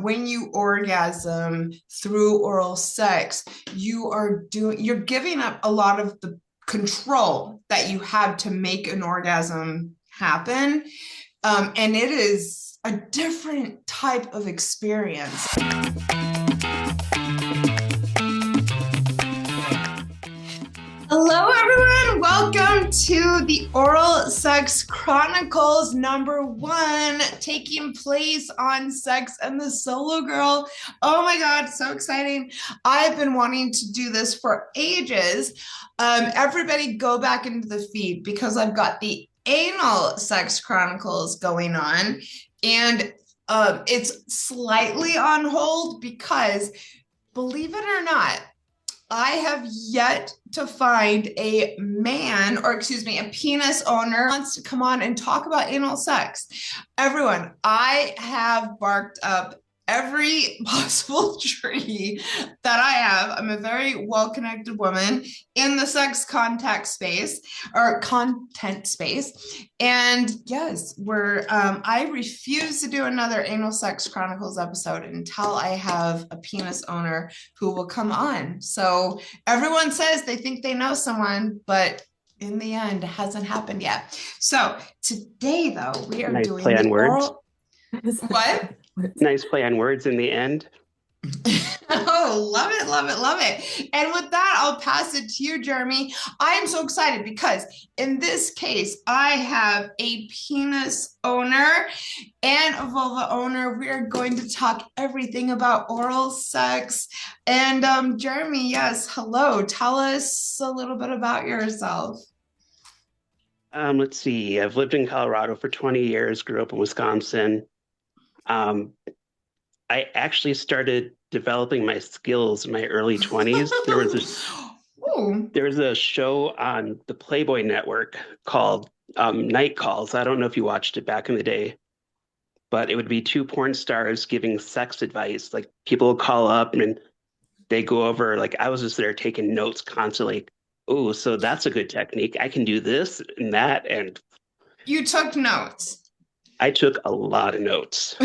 When you orgasm through oral sex, you're giving up a lot of the control that you have to make an orgasm happen. And it is a different type of experience. Hello, everyone. Welcome to the Oral Sex Chronicles #1, taking place on Sex and the Solo Girl. Oh my God, so exciting. I've been wanting to do this for ages. Everybody go back into the feed because I've got the Anal Sex Chronicles going on, and it's slightly on hold because, believe it or not, I have yet to find a man, or excuse me, a penis owner who wants to come on and talk about anal sex. Everyone, I have barked up every possible tree that I have. I'm a very well-connected woman in the sex content space. And yes, I refuse to do another Anal Sex Chronicles episode until I have a penis owner who will come on. So everyone says they think they know someone, but in the end, it hasn't happened yet. So today, though, we are doing play on the words. oral. What? Nice play on words in the end. Oh, love it, love it, love it. And with that, I'll pass it to you, Jeremy. I am so excited because in this case, I have a penis owner and a vulva owner. We are going to talk everything about oral sex. And Jeremy, yes, hello. Tell us a little bit about yourself. Let's see. I've lived in Colorado for 20 years, grew up in Wisconsin. I actually started developing my skills in my early 20s. There was a show on the Playboy Network called Night Calls. I don't know if you watched it back in the day, but it would be two porn stars giving sex advice. Like, people would call up and they go over, like, I was just there taking notes constantly. Oh, so that's a good technique. I can do this and that. And you took notes. I took a lot of notes.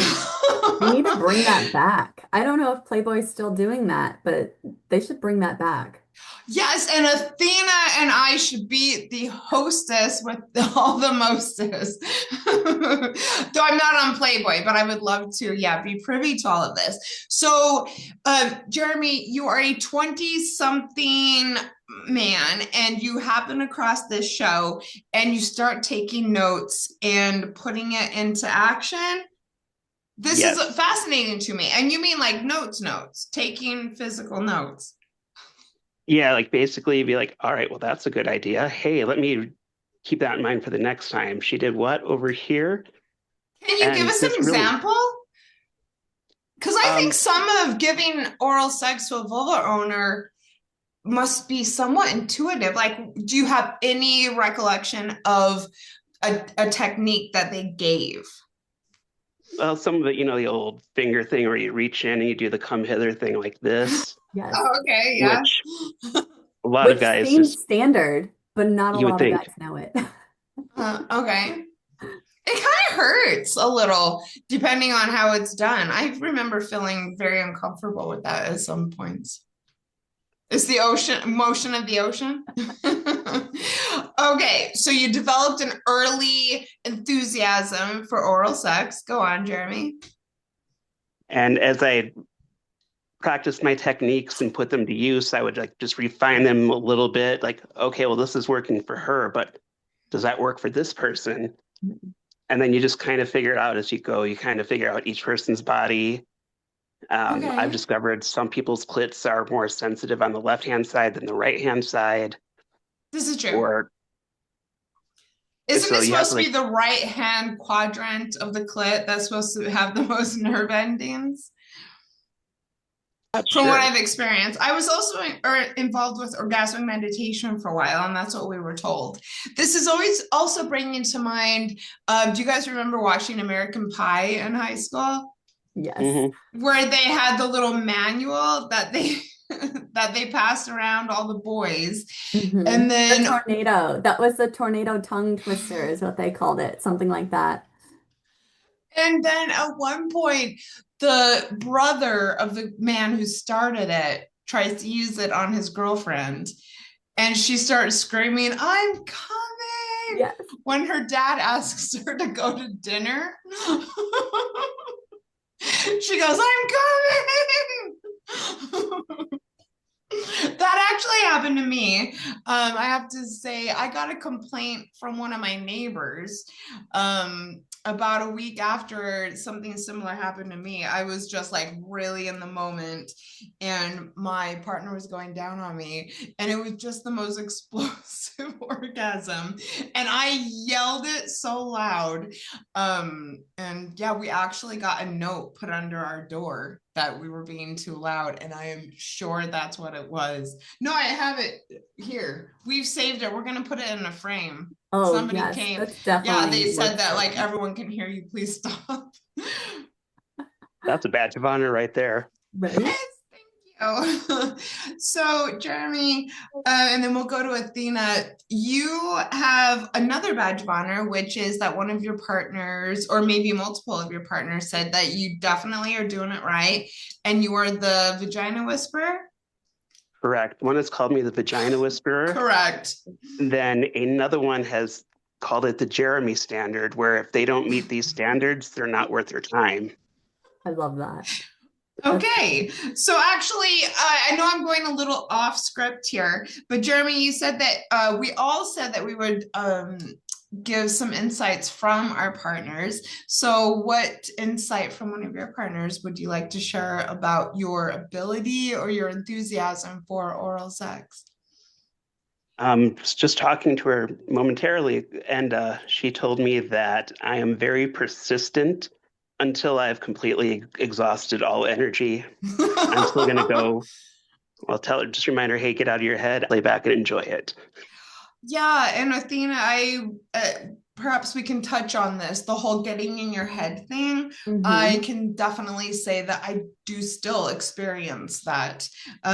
They need to bring that back. I don't know if Playboy's still doing that, but they should bring that back. Yes, and Athena and I should be the hostess with all the mostest. Though I'm not on Playboy, but I would love to, be privy to all of this. So, Jeremy, you are a 20-something man, and you happen across this show, and you start taking notes and putting it into action. This is fascinating to me. And you mean like notes, taking physical notes. Yeah, like basically be like, all right, well, that's a good idea. Hey, let me keep that in mind for the next time. She did what over here? Can you give us an example? Because I think some of giving oral sex to a vulva owner must be somewhat intuitive. Like, do you have any recollection of a technique that they gave? Well, some of it, the old finger thing where you reach in and you do the come hither thing like this. Yes. Oh, okay, yeah. Which a lot of guys seems standard, but not a lot of guys know it. Okay. It kind of hurts a little, depending on how it's done. I remember feeling very uncomfortable with that at some points. It's the motion of the ocean. Okay, so you developed an early enthusiasm for oral sex. Go on, Jeremy. And as I practiced my techniques and put them to use, I would just refine them a little bit. Like, okay, well, this is working for her, but does that work for this person? And then you just kind of figure it out as you go. You kind of figure out each person's body. Okay. I've discovered some people's clits are more sensitive on the left-hand side than the right-hand side. This is true. Isn't it supposed to be the right-hand quadrant of the clit that's supposed to have the most nerve endings? From what I've experienced. I was also involved with orgasmic meditation for a while, and that's what we were told. This is always also bringing to mind, do you guys remember watching American Pie in high school? Yes. Mm-hmm. Where they had the little manual that they passed around all the boys. Mm-hmm. And then the tornado. That was the tornado tongue twister is what they called it. Something like that. And then at one point, the brother of the man who started it tries to use it on his girlfriend, and she starts screaming, "I'm coming!" Yes. when her dad asks her to go to dinner. She goes, "I'm coming!" That actually happened to me. I have to say, I got a complaint from one of my neighbors about a week after something similar happened to me. I was just like really in the moment, and my partner was going down on me, and it was just the most explosive orgasm. And I yelled it so loud. And yeah, we actually got a note put under our door that we were being too loud, and I am sure that's what it was. No, I have it here. We've saved it. We're gonna put it in a frame. Oh, Somebody yes, came. that's Yeah, definitely they said worth that like saving. everyone can hear you. Please stop. That's a badge of honor right there. Right? Yes, thank you. So, Jeremy, and then we'll go to Athena. You have another badge of honor, which is that one of your partners, or maybe multiple of your partners, said that you definitely are doing it right, and you are the vagina whisperer. Correct. One has called me the Vagina Whisperer. Correct. Then another one has called it the Jeremy standard, where if they don't meet these standards, they're not worth your time. I love that. That's Okay, so actually, I know I'm going a little off script here, but Jeremy, you said that we all said that we would give some insights from our partners. So, what insight from one of your partners would you like to share about your ability or your enthusiasm for oral sex? Was just talking to her momentarily, and she told me that I am very persistent until I've completely exhausted all energy. I'm still going to go. I'll tell her, just remind her, hey, get out of your head, lay back and enjoy it. Yeah, and Athena, I perhaps we can touch on this, the whole getting in your head thing. I hmm can definitely say that I do still experience that.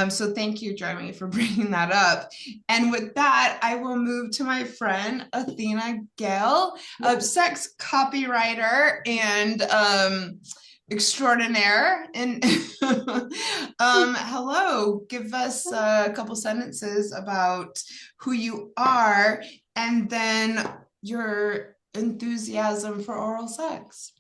So thank you, Jeremy, for bringing that up. And with that, I will move to my friend Athena Gale, a sex copywriter and extraordinaire. And hello, give us a couple sentences about who you are, and then your enthusiasm for oral sex.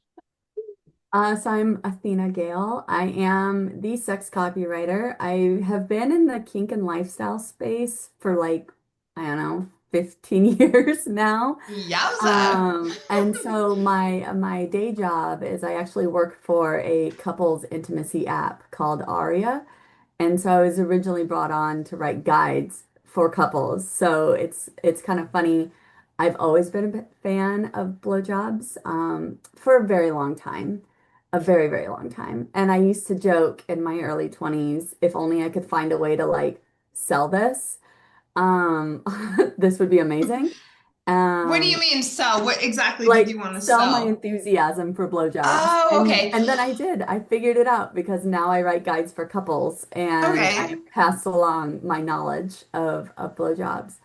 So I'm Athena Gale. I am the sex copywriter. I have been in the kink and lifestyle space for like, I don't know, 15 years now. Yowza. And so my day job is I actually work for a couples intimacy app called Aria. And so I was originally brought on to write guides for couples. So it's kind of funny. I've always been a fan of blowjobs for a very long time, a very, very long time. And I used to joke in my early 20s, if only I could find a way to like sell this, um, this would be amazing. What do you Um, mean sell? What exactly did like you want to sell my sell? enthusiasm for blowjobs. Oh, And okay. and then I did. I figured it out because now I write guides for couples and I Okay. pass along my knowledge of blowjobs.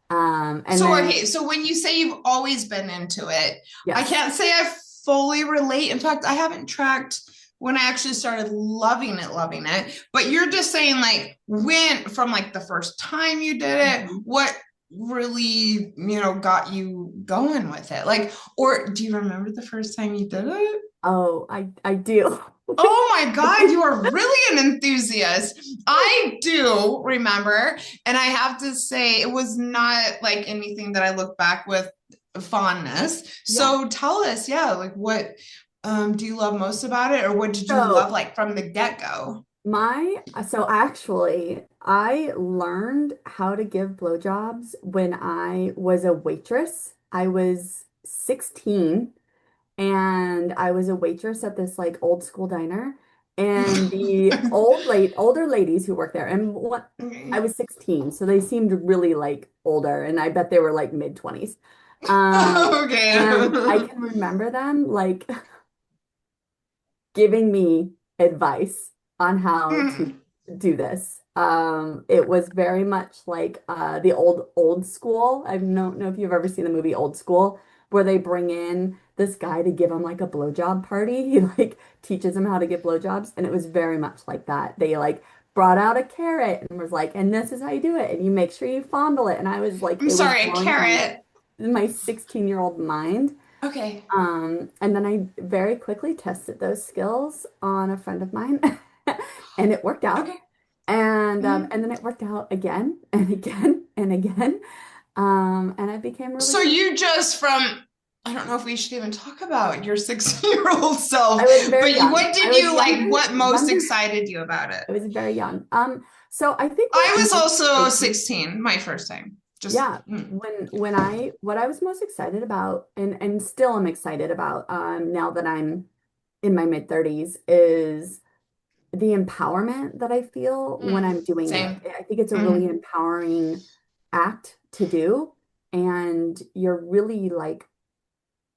And So, then okay. So, when you say you've always been into it, I yes. can't say I fully relate. In fact, I haven't tracked when I actually started loving it. But you're just saying, like, when from like the first time you did it, Mhm. what really, got you going with it? Like, or do you remember the first time you did it? Oh, I do. Oh my God, you are really an enthusiast. I do remember, and I have to say, it was not like anything that I look back with fondness. Yeah. So tell us, yeah, like what do you love most about it, or what did you love So like from the get-go? so actually I learned how to give blowjobs when I was a waitress. I was 16 and I was a waitress at this like old school diner. And the older ladies who worked there, and what I Okay. was 16, so they seemed really like older, and I bet they were like mid 20s. And I Okay. can remember them like giving me advice on how to Mm. do this. It was very much like the old school. I don't know if you've ever seen the movie Old School, where they bring in this guy to give him like a blowjob party. He like teaches him how to give blowjobs, and it was very much like that. They like brought out a carrot and was like, and this is how you do it, and you make sure you fondle it. And I was like, I'm it was sorry, a blowing carrot. my 16-year-old mind. Okay. And then I very quickly tested those skills on a friend of mine, and it worked out. Okay. And then it worked out again and again and again. And I became really So you just from, I don't know if we should even talk about your 16-year-old self, I was very but young. what did I was you like? younger, What most younger. excited you about it? I was very young. So I think I what was most also excites me, 16, my first time. Just yeah, what I was most excited about, and still am excited about, now that I'm in my mid 30s, is the empowerment that I feel when I'm doing it. same. I think it's a really Mm, empowering act to do. And you're really like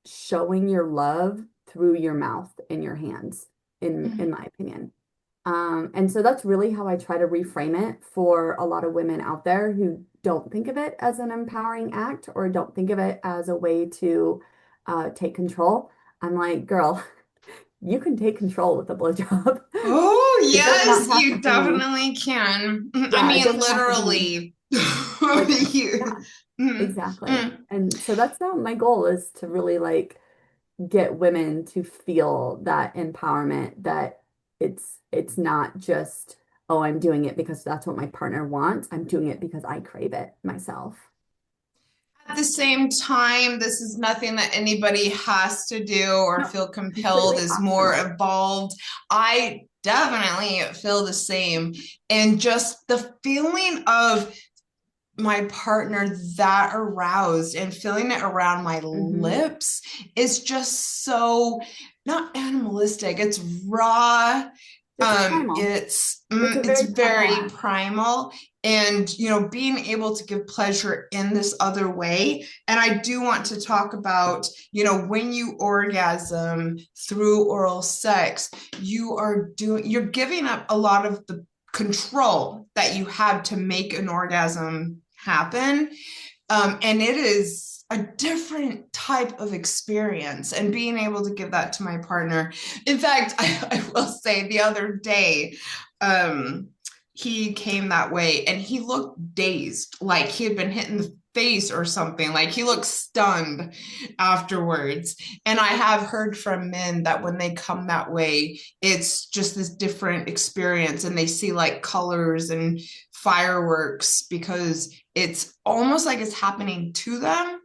showing your love through your mouth and your hands, in mm. my opinion. And so that's really how I try to reframe it for a lot of women out there who don't think of it as an empowering act or don't think of it as a way to take control. I'm like, girl, you can take control with a blowjob. Oh, It does not yes, have to you be, definitely can. I yeah, it mean, doesn't have to be literally. like, You. yeah, Mm, exactly. mm. And so that's now my goal, is to really like get women to feel that empowerment, that it's not just, oh, I'm doing it because that's what my partner wants. I'm doing it because I crave it myself. At the same time, this is nothing that anybody has to do or No, feel compelled, completely is more optional. evolved. I definitely feel the same. And just the feeling of my partner that aroused and feeling it around my Hmm. lips is just so not animalistic, it's raw. It's primal. It's a It's very primal very act. primal, and being able to give pleasure in this other way. And I do want to talk about, when you orgasm through oral sex, you're giving up a lot of the control that you have to make an orgasm happen. And it is a different type of experience, and being able to give that to my partner. In fact, I will say the other day, um, he came that way and he looked dazed, like he had been hit in the face or something. Like he looked stunned afterwards. And I have heard from men that when they come that way, it's just this different experience, and they see like colors and fireworks, because it's almost like it's happening to them,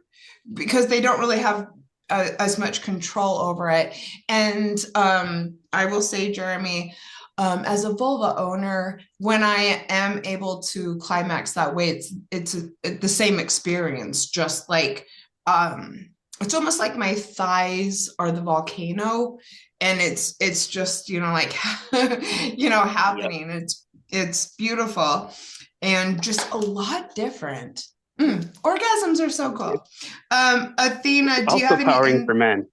because they don't really have as much control over it. And I will say, Jeremy, as a vulva owner, when I am able to climax that way, the same experience. Just like it's almost like my thighs are the volcano, and it's just like Yep. happening. It's beautiful and just a lot different. Orgasms are so cool. Athena, do you Also have any empowering for men.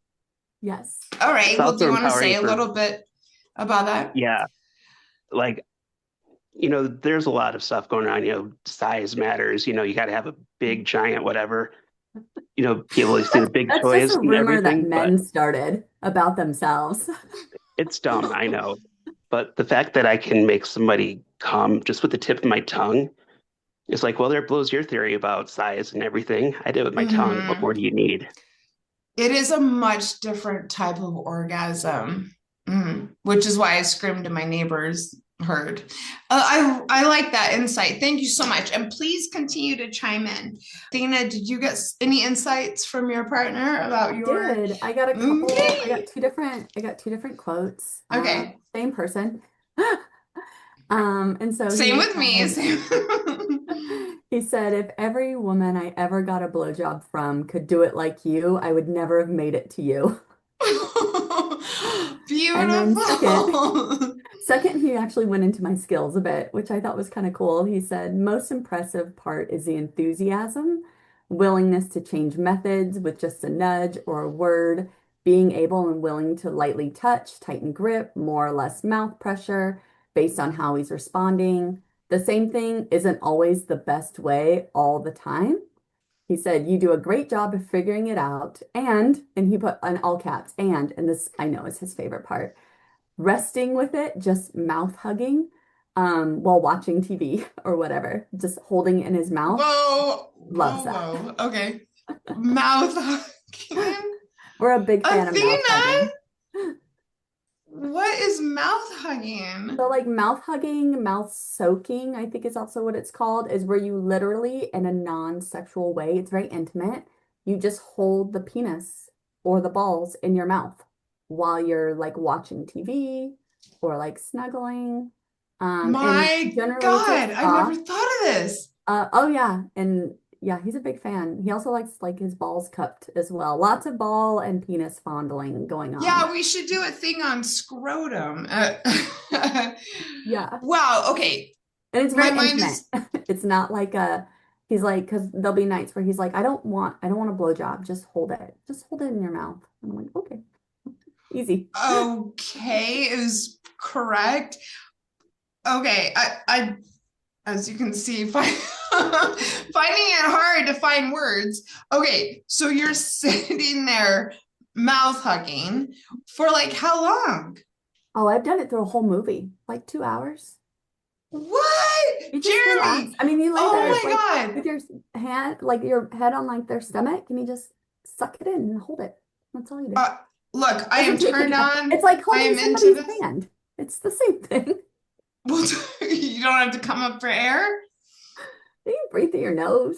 Yes. all It's right, well, do also you want to say empowering a for, little bit about that? yeah, like, there's a lot of stuff going on, size matters, you got to have a big giant, whatever, people see the big That's just toys a and rumor that everything, but men started about themselves. it's dumb, I know. But the fact that I can make somebody come just with the tip of my tongue, it's like, well, there blows your theory about size and everything. I did it with my tongue. What Hmm. more do you need? It is a much different type of orgasm, which is why I screamed and my neighbors heard. I like that insight. Thank you so much, and please continue to chime in. Athena, did you get any insights from your partner about I your? did. I got a couple, Okay. I got two different quotes. Okay. Same person. And so Same with me. Same. he said, if every woman I ever got a blowjob from could do it like you, I would never have made it to you. And then Beautiful. second, he actually went into my skills a bit, which I thought was kind of cool. He said, most impressive part is the enthusiasm, willingness to change methods with just a nudge or a word, being able and willing to lightly touch, tighten grip, more or less mouth pressure based on how he's responding. The same thing isn't always the best way all the time. He said, "You do a great job of figuring it out." And he put in all caps, and this I know is his favorite part, resting with it, just mouth hugging, while watching TV or whatever, just holding it in his mouth. Whoa, Loves whoa, that. whoa. Okay. Mouth hugging. We're a big fan of mouth Athena, hugging. what is mouth hugging? So like mouth hugging, mouth soaking, I think is also what it's called, is where you literally, in a non-sexual way, it's very intimate. You just hold the penis or the balls in your mouth while you're like watching TV or like snuggling. And My generally it's a God, I've never soft. thought of this. Oh yeah, and yeah, he's a big fan. He also likes like his balls cupped as well. Lots of ball and penis fondling going on. Yeah, we should do a thing on scrotum. Yeah. Wow, okay. And it's My very mind intimate. is It's not like he's like, because there'll be nights where he's like, I don't want a blowjob. Just hold it. Just hold it in your mouth. And I'm like, okay, easy. okay, is correct. Okay, I as you can see, finding it hard to find words. Okay, so you're sitting there mouth hugging for like how long? Oh, I've done it through a whole movie, like 2 hours. What? You just relax. Jeremy. I mean, you lay Oh there like my with God. your hand, like your head on like their stomach, and you just suck it in and hold it. That's all you do. Uh, Look, I am Doesn't take turned it. on. It's like I holding am into somebody's this. hand. It's the same thing. Well, you don't have to come up for air. You can breathe through your nose.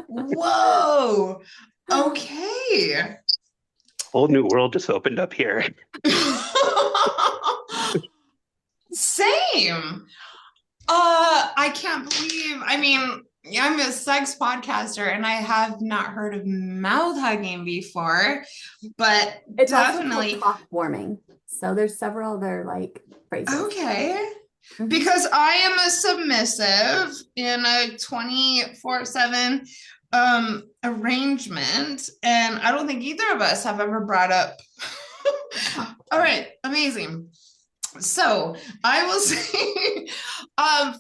Whoa. Okay. Whole new world just opened up here. Same. I can't believe, I mean, I'm a sex podcaster and I have not heard of mouth hugging before, but It's also called definitely cock warming. So there's several other like phrases. okay. Mhm. Because I am a submissive in a 24/7 arrangement, and I don't think either of us have ever brought up. All right, amazing. So I will say,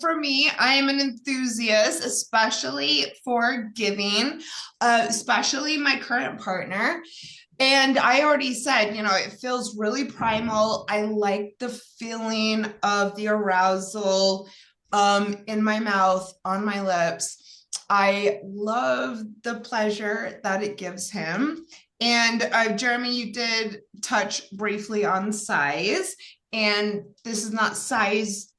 for me, I am an enthusiast, especially for giving, especially my current partner. And I already said, you know, it feels really primal. I like the feeling of the arousal in my mouth, on my lips. I love the pleasure that it gives him. And Jeremy, you did touch briefly on size, and this is not size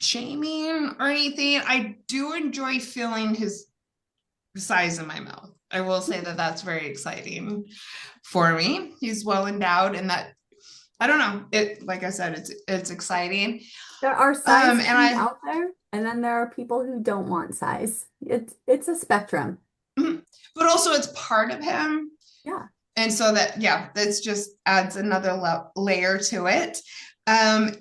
shaming or anything. I do enjoy feeling his size in my mouth. I will say that that's very exciting for me. He's well endowed, and that I don't know. It like I said, it's exciting. There are size And queens I out there, and then there are people who don't want size. It's a spectrum. but also it's part of him. Yeah. And so that, yeah, that's just adds another layer to it. And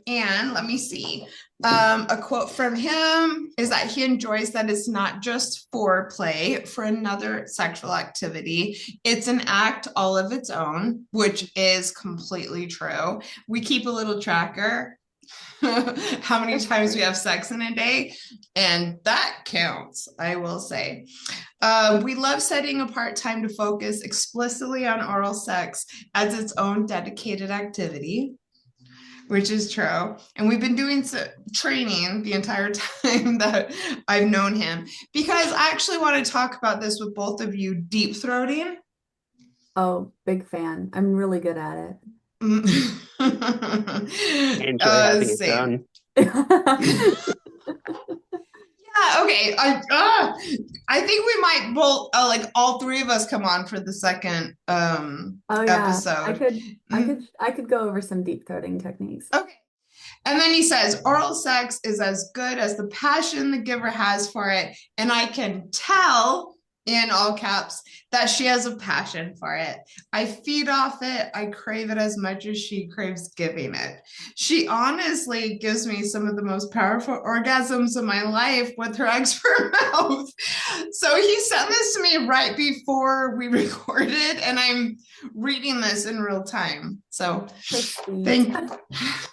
let me see. A quote from him is that he enjoys that it's not just foreplay for another sexual activity. It's an act all of its own, which is completely true. We keep a little tracker how many That's times we great. have sex in a day, and that counts, I will say. We love setting apart time to focus explicitly on oral sex as its own dedicated activity, which is true. And we've been doing training the entire time that I've known him, because I actually want to talk about this with both of you, deep throating. Oh, big fan. I'm really good at it. I enjoy having it Same. done. Yeah, okay. I think we might both like all three of us come on for the second Oh yeah, episode. I could go over some deep throating techniques. Okay. And then he says, oral sex is as good as the passion the giver has for it. And I can tell, in all caps, that she has a passion for it. I feed off it. I crave it as much as she craves giving it. She honestly gives me some of the most powerful orgasms of my life with her expert mouth. So he sent this to me right before we recorded, and I'm reading this in real time. So So sweet. thank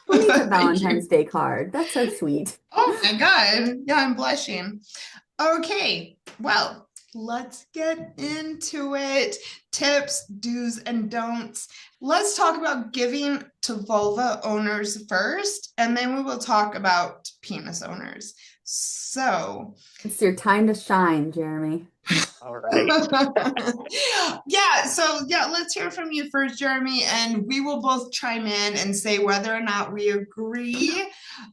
Who needs a thank Valentine's you. Day card? That's so sweet. Oh my God. Yeah, I'm blushing. Okay. Well, let's get into it. Tips, do's, and don'ts. Let's talk about giving to vulva owners first, and then we will talk about penis owners. So, It's your time to shine, Jeremy. All right. yeah, let's hear from you first, Jeremy, and we will both chime in and say whether or not we agree.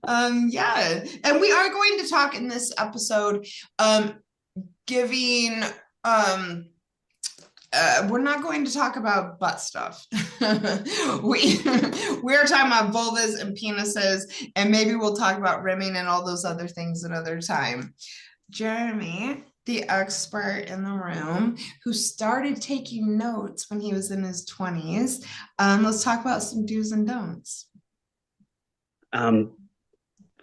Yeah, and we are going to talk in this episode, giving, we're not going to talk about butt stuff. We're talking about vulvas and penises, and maybe we'll talk about rimming and all those other things another time. Jeremy, the expert in the room, who started taking notes when he was in his 20s. Let's talk about some do's and don'ts.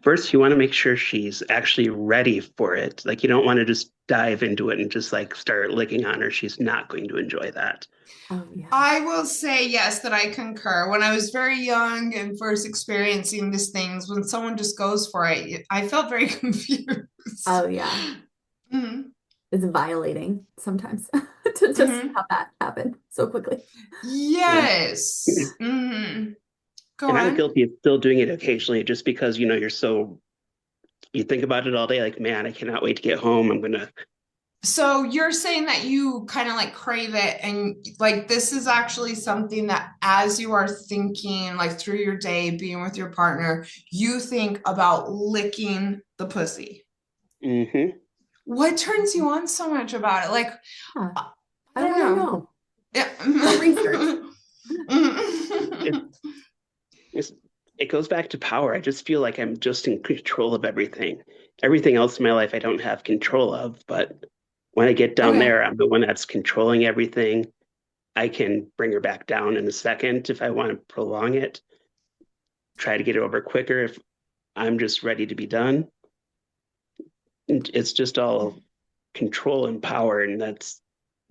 First, you want to make sure she's actually ready for it. Like, you don't want to just dive into it and just like start licking on her. She's not going to enjoy that. Oh, yeah. I will say, yes, that I concur. When I was very young and first experiencing these things, when someone just goes for it, I felt very confused. Oh, yeah. Mm-hmm. It's violating sometimes to just have that happen so quickly. Yes. Mm-hmm. Go and on. I'm guilty of still doing it occasionally just because, you know, you think about it all day, like, man, I cannot wait to get home. So you're saying that you kind of like crave it, and like this is actually something that as you are thinking like through your day, being with your partner, you think about licking the pussy. Mm-hmm. What turns you on so much about it? Like, Yeah. I don't know. Yeah. Research. It goes back to power. I just feel like I'm just in control of everything. Everything else in my life I don't have control of, but when I get down there, I'm the one that's controlling everything. I can bring her back down in a second if I want to prolong it. Try to get it over quicker if I'm just ready to be done. It's just all control and power, and that's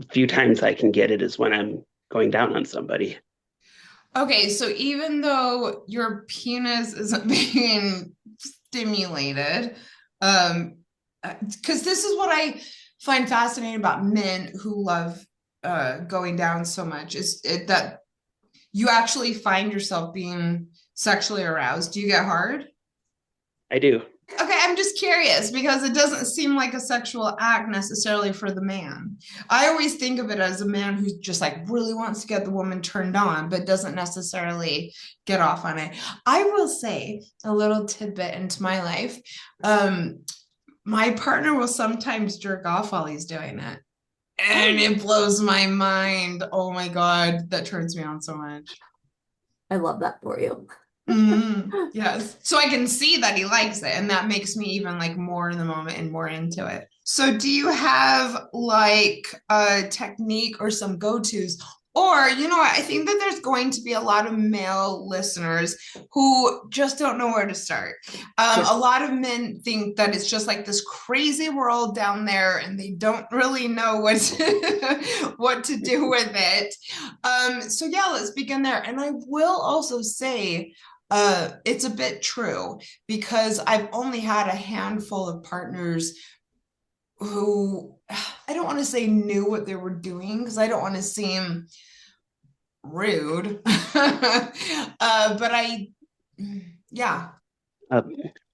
a few times I can get it is when I'm going down on somebody. Okay, so even though your penis isn't being stimulated, because this is what I find fascinating about men who love going down so much, is that you actually find yourself being sexually aroused. Do you get hard? I do. Okay, I'm just curious because it doesn't seem like a sexual act necessarily for the man. I always think of it as a man who just like really wants to get the woman turned on, but doesn't necessarily get off on it. I will say a little tidbit into my life. My partner will sometimes jerk off while he's doing it. And it blows my mind. Oh my God, that turns me on so much. I love that for you. Yes. So I can see that he likes it, and that makes me even like more in the moment and more into it. So do you have like a technique or some go-tos? Or, you know, I think that there's going to be a lot of male listeners who just don't know where to start. A lot of men think that it's just like this crazy world down there, and they don't really know what to do with it. So yeah, let's begin there. And I will also say, it's a bit true because I've only had a handful of partners who, I don't want to say knew what they were doing because I don't want to seem rude. Yeah.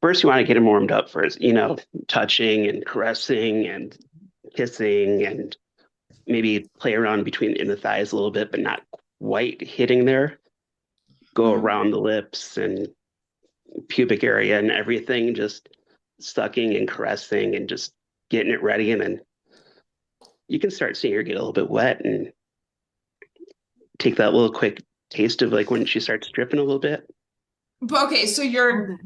First, you want to get them warmed up first, you know, touching and caressing and kissing and maybe play around in the thighs a little bit, but not quite hitting there. Go around the lips and pubic area and everything, just sucking and caressing and just getting it ready. And then you can start seeing her get a little bit wet and take that little quick taste of like when she starts dripping a little bit. Okay, so you're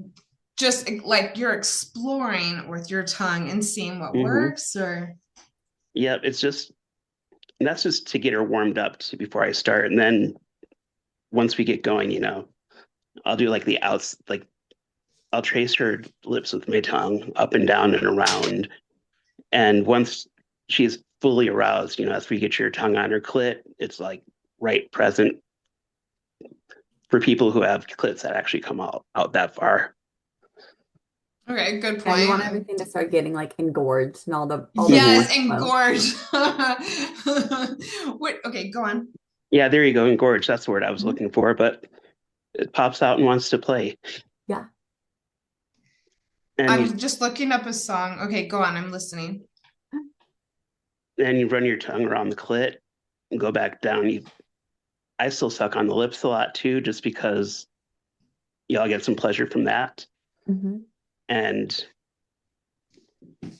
just like you're exploring with your tongue and seeing what works, or yeah, that's just to get her warmed up before I start. And then once we get going, you know, I'll do like I'll trace her lips with my tongue up and down and around. And once she's fully aroused, you know, as we get your tongue on her clit, it's like right present for people who have clits that actually come out that far. Okay, good Yeah, you want point. everything to start getting like engorged and all the Hmm. Yes, blood flow. engorged. What? Okay, go on. Yeah, there you go. Engorge. That's the word I was Mhm. looking for, but it pops out and wants to play. Yeah. And I'm just looking up a song. Okay, go on. I'm listening. you run your tongue around the clit and go back down. I still suck on the lips a lot too, just because y'all get some pleasure from that. Hmm. And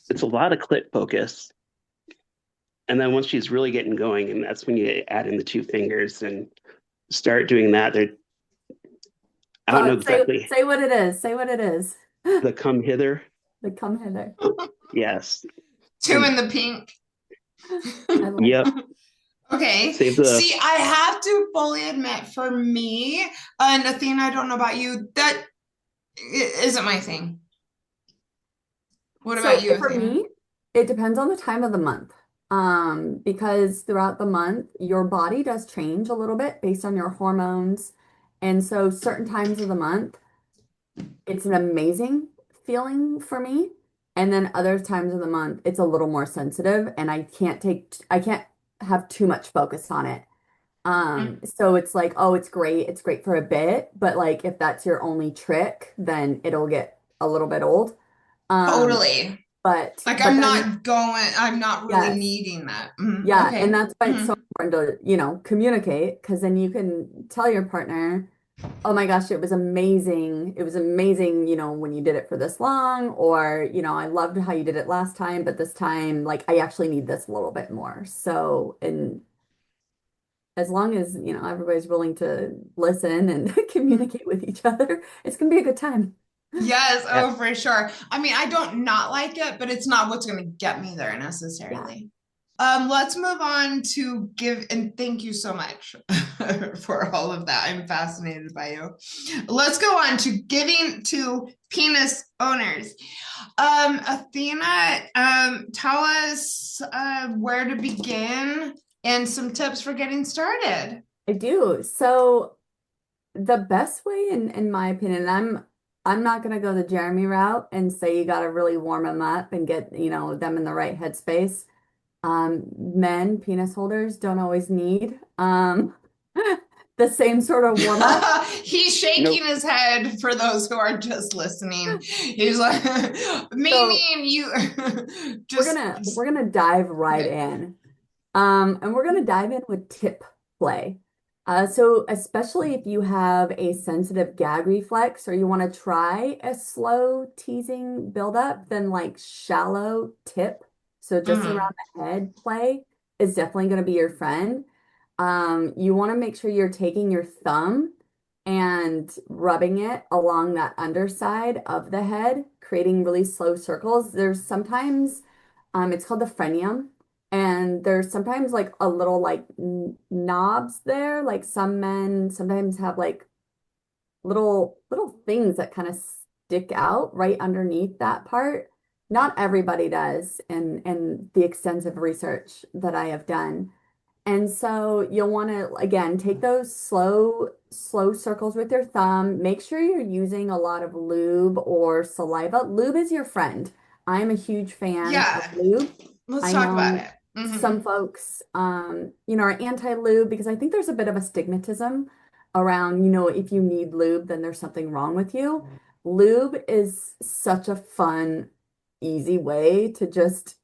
it's a lot of clit focus. And then once she's really getting going, and that's when you add in the two fingers and start doing that. I don't know So exactly say what it is. Say what it is. the come hither. Like come hither. Yes. Two And in the pink. I love yep. Okay. Save the See, I have to fully admit, for me, and Athena, I don't know about you, that isn't my thing. What about So you, for Athena? me, it depends on the time of the month. Because throughout the month, your body does change a little bit based on your hormones. And so certain times of the month, it's an amazing feeling for me. And then other times of the month, it's a little more sensitive and I can't have too much focus on it. So it's like, oh, it's great for a bit, but like if that's your only trick, then it'll get a little bit old. Um, Totally. Like but then I'm not really yes, needing that. Mhm. yeah, and Okay. that's why it's so Mhm. important to, communicate because then you can tell your partner, oh my gosh, it was amazing. It was amazing, when you did it for this long, or, I loved how you did it last time, but this time, like, I actually need this a little bit more. So, and as long as, everybody's willing to listen and communicate with each other, it's gonna be a good time. Yes, yeah. oh, for sure. I mean, I don't not like it, but it's not what's going to get me there Yeah. necessarily. Let's move on to give, and thank you so much for all of that. I'm fascinated by you. Let's go on to giving to penis owners. Athena, tell us where to begin and some tips for getting started. I do. So the best way in my opinion, I'm not gonna go the Jeremy route and say you gotta really warm them up and get, them in the right headspace. Men, penis holders don't always need the same sort of warm up. He's shaking Nope. his head for those who are just listening. He's like, So meaning you we're just gonna we're gonna dive right okay. in. And we're gonna dive in with tip play. So especially if you have a sensitive gag reflex or you want to try a slow teasing buildup, then like shallow tip, so just Mhm. around the head play is definitely going to be your friend. You want to make sure you're taking your thumb and rubbing it along that underside of the head, creating really slow circles. There's sometimes, it's called the frenulum, and there's sometimes like a little like knobs there. Like some men sometimes have like little things that kind of stick out right underneath that part. Not everybody does in the extensive research that I have done. And so you'll want to, again, take those slow circles with your thumb. Make sure you're using a lot of lube or saliva. Lube is your friend. I'm a huge fan of Yeah, lube. let's I talk about know it. Hmm. some folks, are anti-lube because I think there's a bit of a stigmatism around, if you need lube, then there's something wrong with you. Lube is such a fun, easy way to just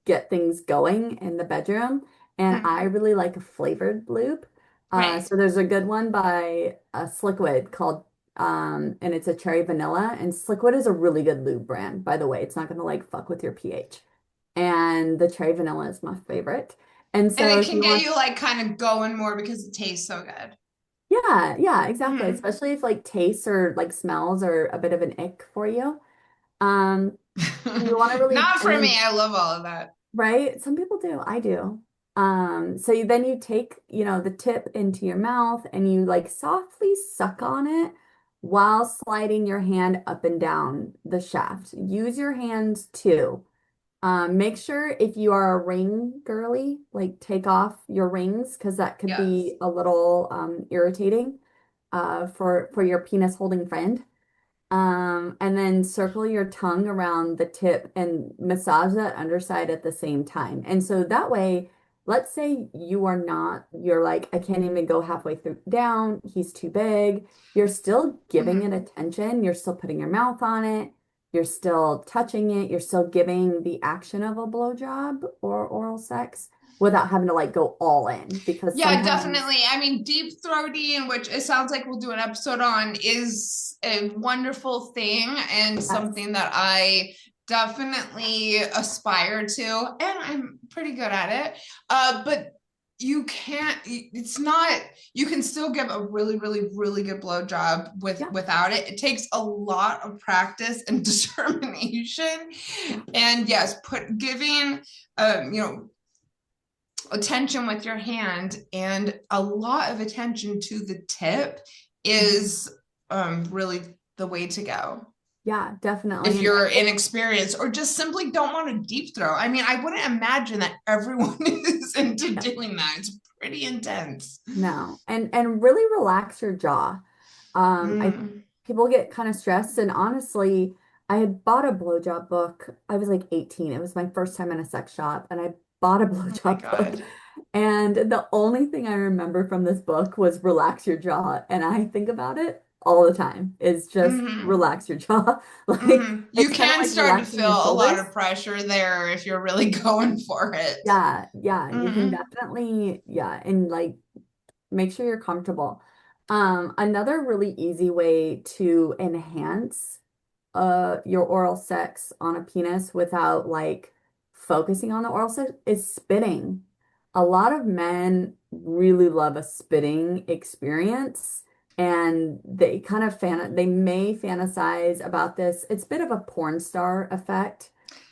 get things going in the bedroom. And I Hmm. really like a flavored lube. Right. So there's a good one by Sliquid called, and it's a cherry vanilla. And Sliquid is a really good lube brand, by the way. It's not going to like fuck with your pH. And the cherry vanilla is my favorite. And And so it if can you get want, you like kind of going more because it tastes so good. yeah, exactly. Hmm. Especially if like tastes or like smells are a bit of an ick for you. Um, you want to really, Not and for me. then I love all of that. right? Some people do. I do. Then you take, the tip into your mouth and you like softly suck on it while sliding your hand up and down the shaft. Use your hands too. Make sure if you are a ring girly, like take off your rings because that could Yes. be a little irritating for your penis holding friend. And then circle your tongue around the tip and massage that underside at the same time. And so that way, let's say you're like, I can't even go halfway through down, he's too big. You're still giving it Mhm. attention, you're still putting your mouth on it, you're still touching it, you're still giving the action of a blowjob or oral sex without having to like go all in because Yeah, sometimes definitely. I mean, deep throating, which it sounds like we'll do an episode on, is a wonderful thing and yes, something that I definitely aspire to, and I'm pretty good at it. But you can't, it's not, you can still give a really, really, really good blowjob yeah, without it. It takes a lot of practice and determination. yeah. And yes, giving you know, attention with your hand and a lot of attention to the tip Mhm. is really the way to go Yeah, definitely. if you're inexperienced or just simply don't want to deep throw. I mean, I wouldn't imagine that everyone is into doing that. It's pretty intense. No, and really relax your jaw. I Mm. People get kind of stressed, and honestly, I had bought a blowjob book. I was like 18. It was my first time in a sex shop, and I bought a Oh my blowjob book. God. And the only thing I remember from this book was relax your jaw, and I think about it all the time. Is just Mm-hmm. relax your jaw. Like Mm-hmm. You it's kind of can like start to relaxing your feel a lot shoulders. of pressure there if you're really going for it. Yeah, yeah, you can Mm-hmm. definitely, yeah, and like make sure you're comfortable. Another really easy way to enhance your oral sex on a penis without like focusing on the oral sex is spitting. A lot of men really love a spitting experience and they may fantasize about this. It's a bit of a porn star effect.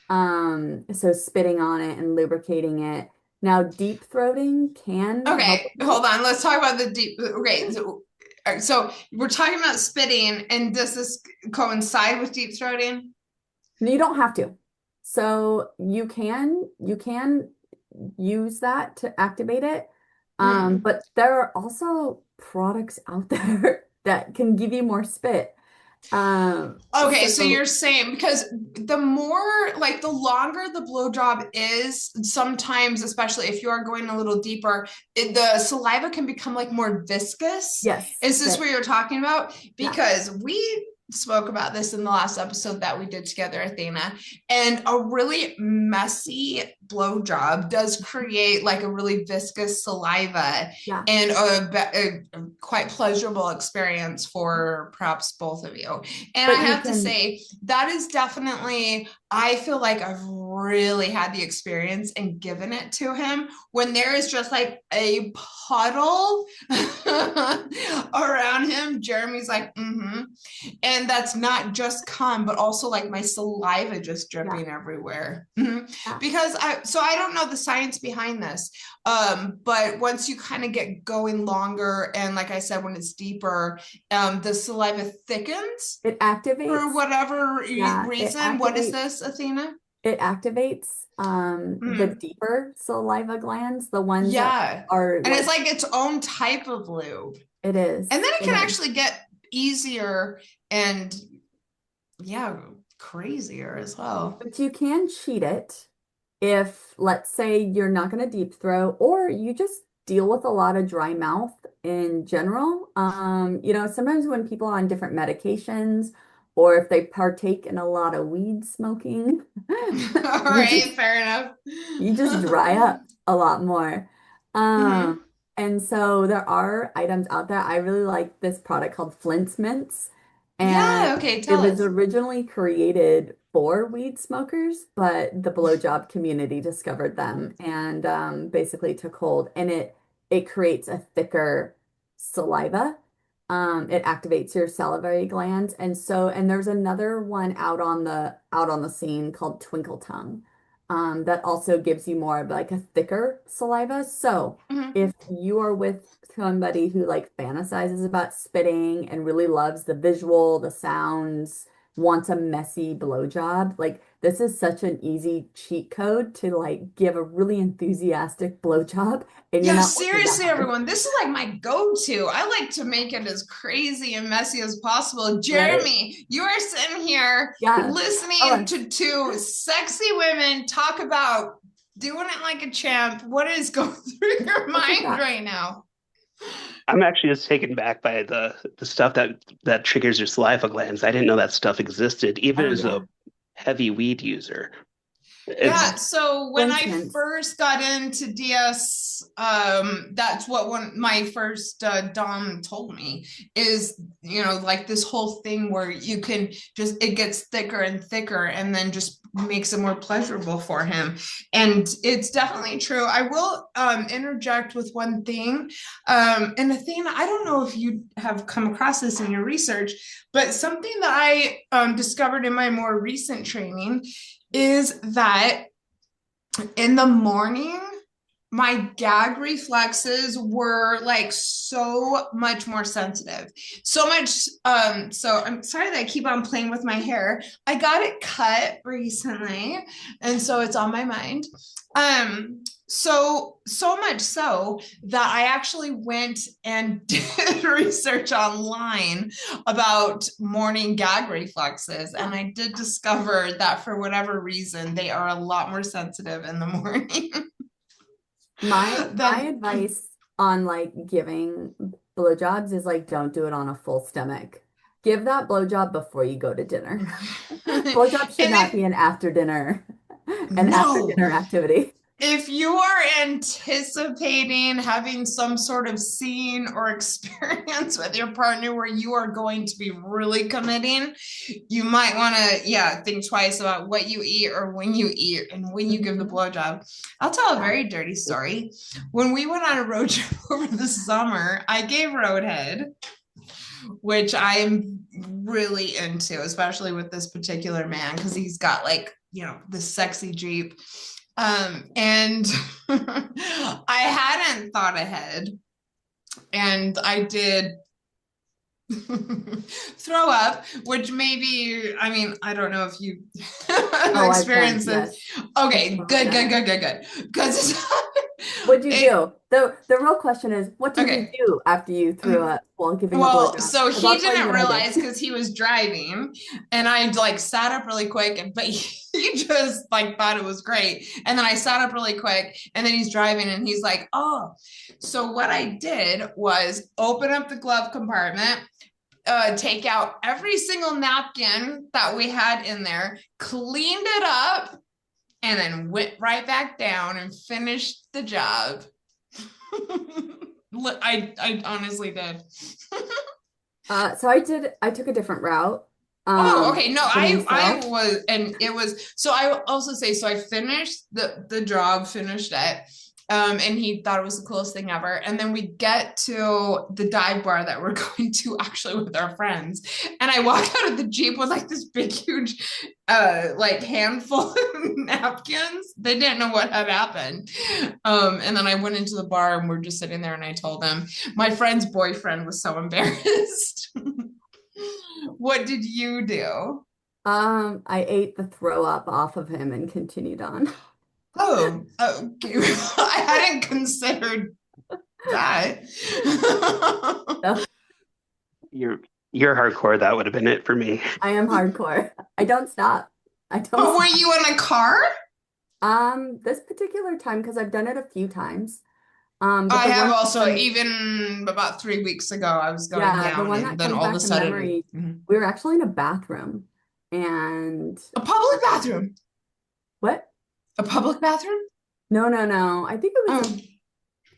So spitting on it and lubricating it. Now, deep throating can help Okay, with hold this. on. Let's talk about the deep. Okay, so we're talking about spitting, and does this coincide with deep throating? You don't have to. So you can use that to activate it. Mm. But there are also products out there that can give you more spit. Okay, so So you're saying because the more, like, the longer the blowjob is, sometimes, especially if you are going a little deeper, the saliva can become like more viscous. yes, Is this that what you're talking about? yeah, Because we spoke about this in the last episode that we did together, Athena, and a really messy blowjob does create like a really viscous saliva yeah. and a quite pleasurable experience for perhaps both of you. And I But you have to can say, that is definitely, I feel like I've really had the experience and given it to him when there is just like a puddle around him. Jeremy's like, mm-hmm. And that's not just cum, but also like my saliva just yeah, dripping everywhere. Mhm. yeah. Because I don't know the science behind this. But once you kind of get going longer, and like I said, when it's deeper, the saliva thickens It for activates, whatever yeah, reason. What is this, Athena? it activates the Mm, deeper saliva glands, the ones that yeah. are And it's like like its own type of lube. it And is. then it It can is. actually get easier and, yeah, crazier as well. But you can cheat it if, let's say, you're not going to deep throat or you just deal with a lot of dry mouth in general. Sometimes when people are on different medications or if they partake in a lot of weed smoking, All you right, just fair enough. you just dry up a lot more. Hmm. And so there are items out there. I really like this product called Flint's Mints. And Yeah, okay, it tell was us. originally created for weed smokers, but the blowjob community discovered them and basically took hold. And it creates a thicker saliva. It activates your salivary glands. And there's another one out on the scene called Twinkle Tongue that also gives you more of like a thicker saliva. So Mhm. if you are with somebody who like fantasizes about spitting and really loves the visual, the sounds, wants a messy blowjob, like this is such an easy cheat code to like give a really enthusiastic blowjob and you're Yeah, not working that seriously, hard, everyone. This is like my go-to. I like to make it as crazy and messy as possible. right? Jeremy, you are sitting here Yeah. listening Oh, to two sexy women talk about doing it like a champ. What is going through your what's your mind thoughts? right now? I'm actually just taken back by the stuff that triggers your saliva glands. I didn't know that stuff existed, even Oh as a yeah. heavy weed user. Yeah, It's so For when I instance, first got into DS, that's what one my first Dom told me is, like this whole thing where you can just it gets thicker and thicker and then just makes it more pleasurable for him. And it's definitely true. I will interject with one thing. And Athena, I don't know if you have come across this in your research, but something that I discovered in my more recent training is that in the morning, my gag reflexes were like so much more sensitive. So much so I'm sorry that I keep on playing with my hair. I got it cut recently, and so it's on my mind. So much so that I actually went and did research online about morning gag reflexes, and I did discover that for whatever reason they are a lot more sensitive in the morning. my Then advice on like giving blowjobs is like don't do it on a full stomach. Give that blowjob before you go to dinner. and Blowjob should not if be an after no, dinner activity. if you are anticipating having some sort of scene or experience with your partner where you are going to be really committing, you might want to, yeah, think twice about what you eat or when you eat and when you give the Mhm. blowjob. I'll tell a Yeah. very dirty story. When we went on a road trip over the summer, I gave roadhead, which I'm really into, especially with this particular man, because he's got like, this sexy Jeep. And I hadn't thought ahead, and I did throw up, which maybe, I mean, I don't know if you Oh, I've done, experience this. yes. I've Okay, totally good, done good, it. good, good, good. Because What'd you it, do? The real question is, what did you okay. do after you threw up while giving a Well, blowjob? so Because he I'll tell you didn't what I did. realize because he was driving, and I like sat up really quick, but he just like thought it was great. And then I sat up really quick, and then he's driving, and he's like, "Oh." So what I did was open up the glove compartment, take out every single napkin that we had in there, cleaned it up, and then went right back down and finished the job. I honestly did. So I took a different route Oh, okay. No, for I himself. was, and it was, so I also say, so I finished the job, finished it. And he thought it was the coolest thing ever. And then we get to the dive bar that we're going to actually with our friends. And I walk out of the Jeep with like this big, huge, like handful of napkins. They didn't know what had happened. And then I went into the bar and we're just sitting there and I told them my friend's boyfriend was so embarrassed. What did you do? I ate the throw up off of him and continued on. Oh, okay. I hadn't considered that. So you're you're hardcore. That would have been it for me. I am hardcore. I don't stop. I don't But were stop. you in a car? This particular time, because I've done it a few times. But I the have one also, that even about 3 weeks ago, I was going yeah, the down, one and that then comes all of a back to sudden, memory, we were actually in a bathroom. And a public bathroom. what? A public bathroom? No, no, no. I think it was a Oh,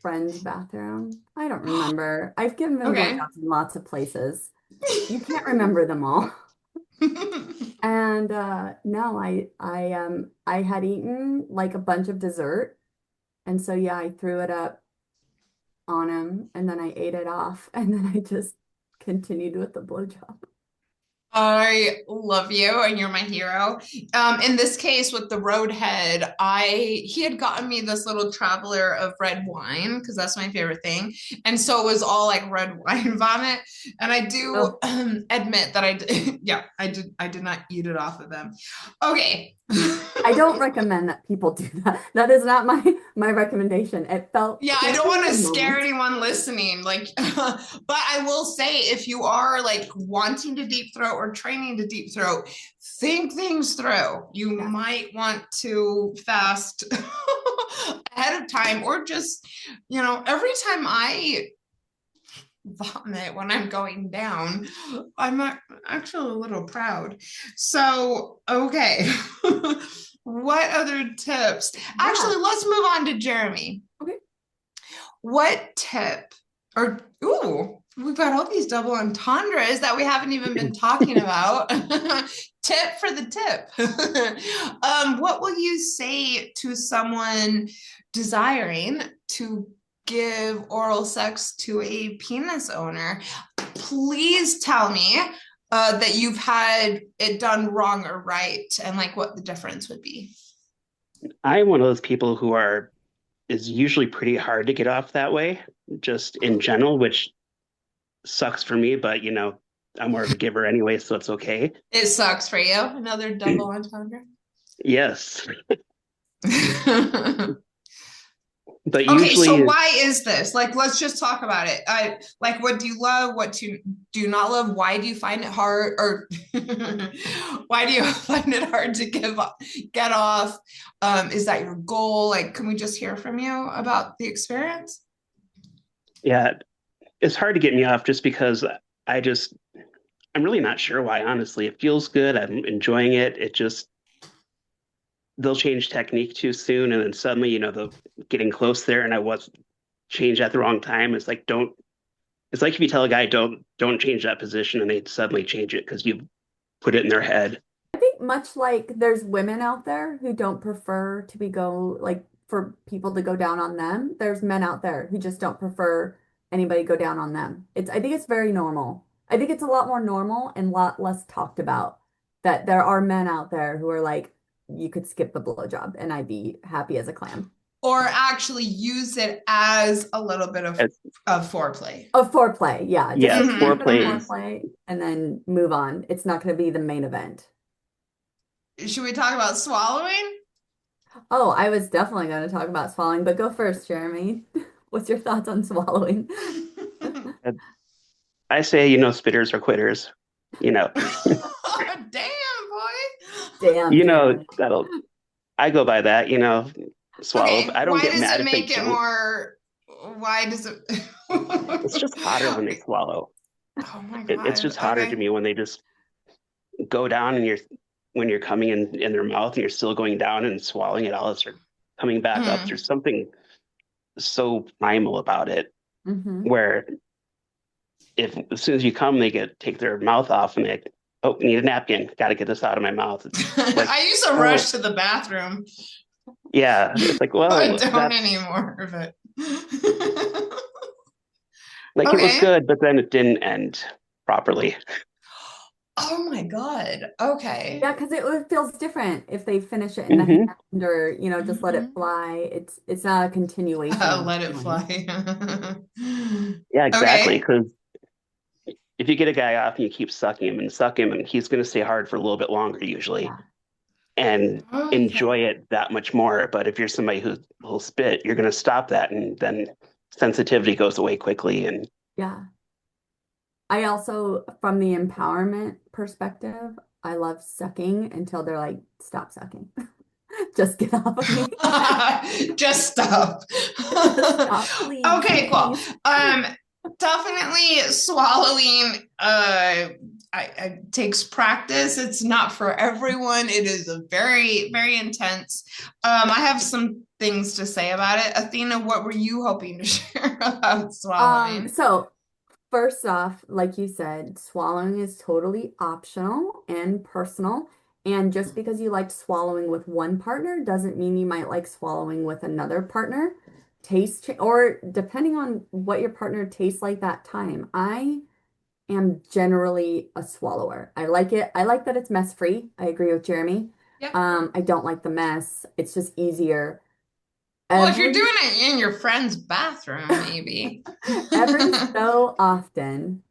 friend's bathroom. I don't remember. I've given them okay. blowjobs in lots of places. You can't remember them all. And no, I had eaten like a bunch of dessert. And so yeah, I threw it up on him and then I ate it off and then I just continued with the blowjob. I love you and you're my hero. In this case with the roadhead, he had gotten me this little traveler of red wine because that's my favorite thing. And so it was all like red wine vomit. And I do Oh, admit that yeah, I did not eat it off of them. Okay. I don't recommend that people do that. That is not my recommendation. It felt Yeah, I don't campy want in to the scare moment. anyone listening. Like, but I will say if you are like wanting to deep throat or training to deep throat, think things through. You Yeah. might want to fast ahead of time, or just, every time I vomit when I'm going down, I'm actually a little proud. So, okay. What other tips? Yeah. Actually, let's move on to Jeremy. Okay. What tip, or ooh, we've got all these double entendres that we haven't even been talking about. Tip for the tip. What will you say to someone desiring to give oral sex to a penis owner? Please tell me that you've had it done wrong or right, and like what the difference would be. I'm one of those people who is usually pretty hard to get off that way, just in general, which sucks for me, but I'm more of a giver anyway, so it's okay. It sucks for you. Another double entendre. Yes. But Okay, so usually, why is this? Like, let's just talk about it. Like, what do you love? What do you not love? Why do you find it hard, or why do you find it hard to get off? Is that your goal? Like, can we just hear from you about the experience? yeah, it's hard to get me off just because I just, I'm really not sure why, honestly. It feels good. I'm enjoying it. It just, they'll change technique too soon. And then suddenly, they're getting close there and I was changed at the wrong time. It's like if you tell a guy, don't change that position and they suddenly change it because you put it in their head. I think much like there's women out there who don't prefer to be go like for people to go down on them, there's men out there who just don't prefer anybody go down on them. I think it's very normal. I think it's a lot more normal and a lot less talked about that there are men out there who are like, you could skip the blowjob and I'd be happy as a clam. Or actually use it as a little bit It's, of foreplay. Of foreplay, yeah, just yeah, a tiny bit of foreplay Mhm. is, foreplay and then move on. It's not going to be the main event. Should we talk about swallowing? Oh, I was definitely going to talk about swallowing, but go first, Jeremy. What's your thoughts on swallowing? I say, spitters are quitters, you know, Damn, boy. Damn, Jeremy. I go by that, swallow. Okay, I don't why get does mad it if they make it don't. more? Why does it? It's just hotter when they swallow. Oh my It's God. just hotter to Okay. me when they just go down and when you're coming in their mouth and you're still going down and swallowing it all as they're coming back up. Hmm. There's something so primal about it Hmm. where if as soon as you come, they take their mouth off and oh, need a napkin. Got to get this out of my mouth. It's like, I used to oh, rush to the bathroom. yeah. It's like, I well, don't anymore, but like it was okay. good, but then it didn't end properly. Oh my God. Okay. Yeah, because it feels different if they finish it in the Hmm. hand or, just let it Mhm. fly. It's not a continuation of Let it feeling. fly. Yeah, exactly. Okay. Because if you get a guy off and you keep sucking him, and he's going to stay hard for a little bit longer usually Yeah. and Okay. enjoy it that much more. But if you're somebody who'll spit, you're going to stop that, and then sensitivity goes away quickly. And Yeah. I also, from the empowerment perspective, I love sucking until they're like, stop sucking. Just get off of me. Just stop. Just stop, please, Okay, cool. please. Um, Definitely swallowing takes practice. It's not for everyone. It is a very, very intense. I have some things to say about it. Athena, what were you hoping to share about swallowing? So first off, like you said, swallowing is totally optional and personal. And just because you liked swallowing with one partner doesn't mean you might like swallowing with another partner. Or depending on what your partner tastes like that time. I am generally a swallower. I like it. I like that it's mess free. I agree with Jeremy. Yep. I don't like the mess. It's just easier. Well, if you're Every doing it in your friend's bathroom, maybe. every so often,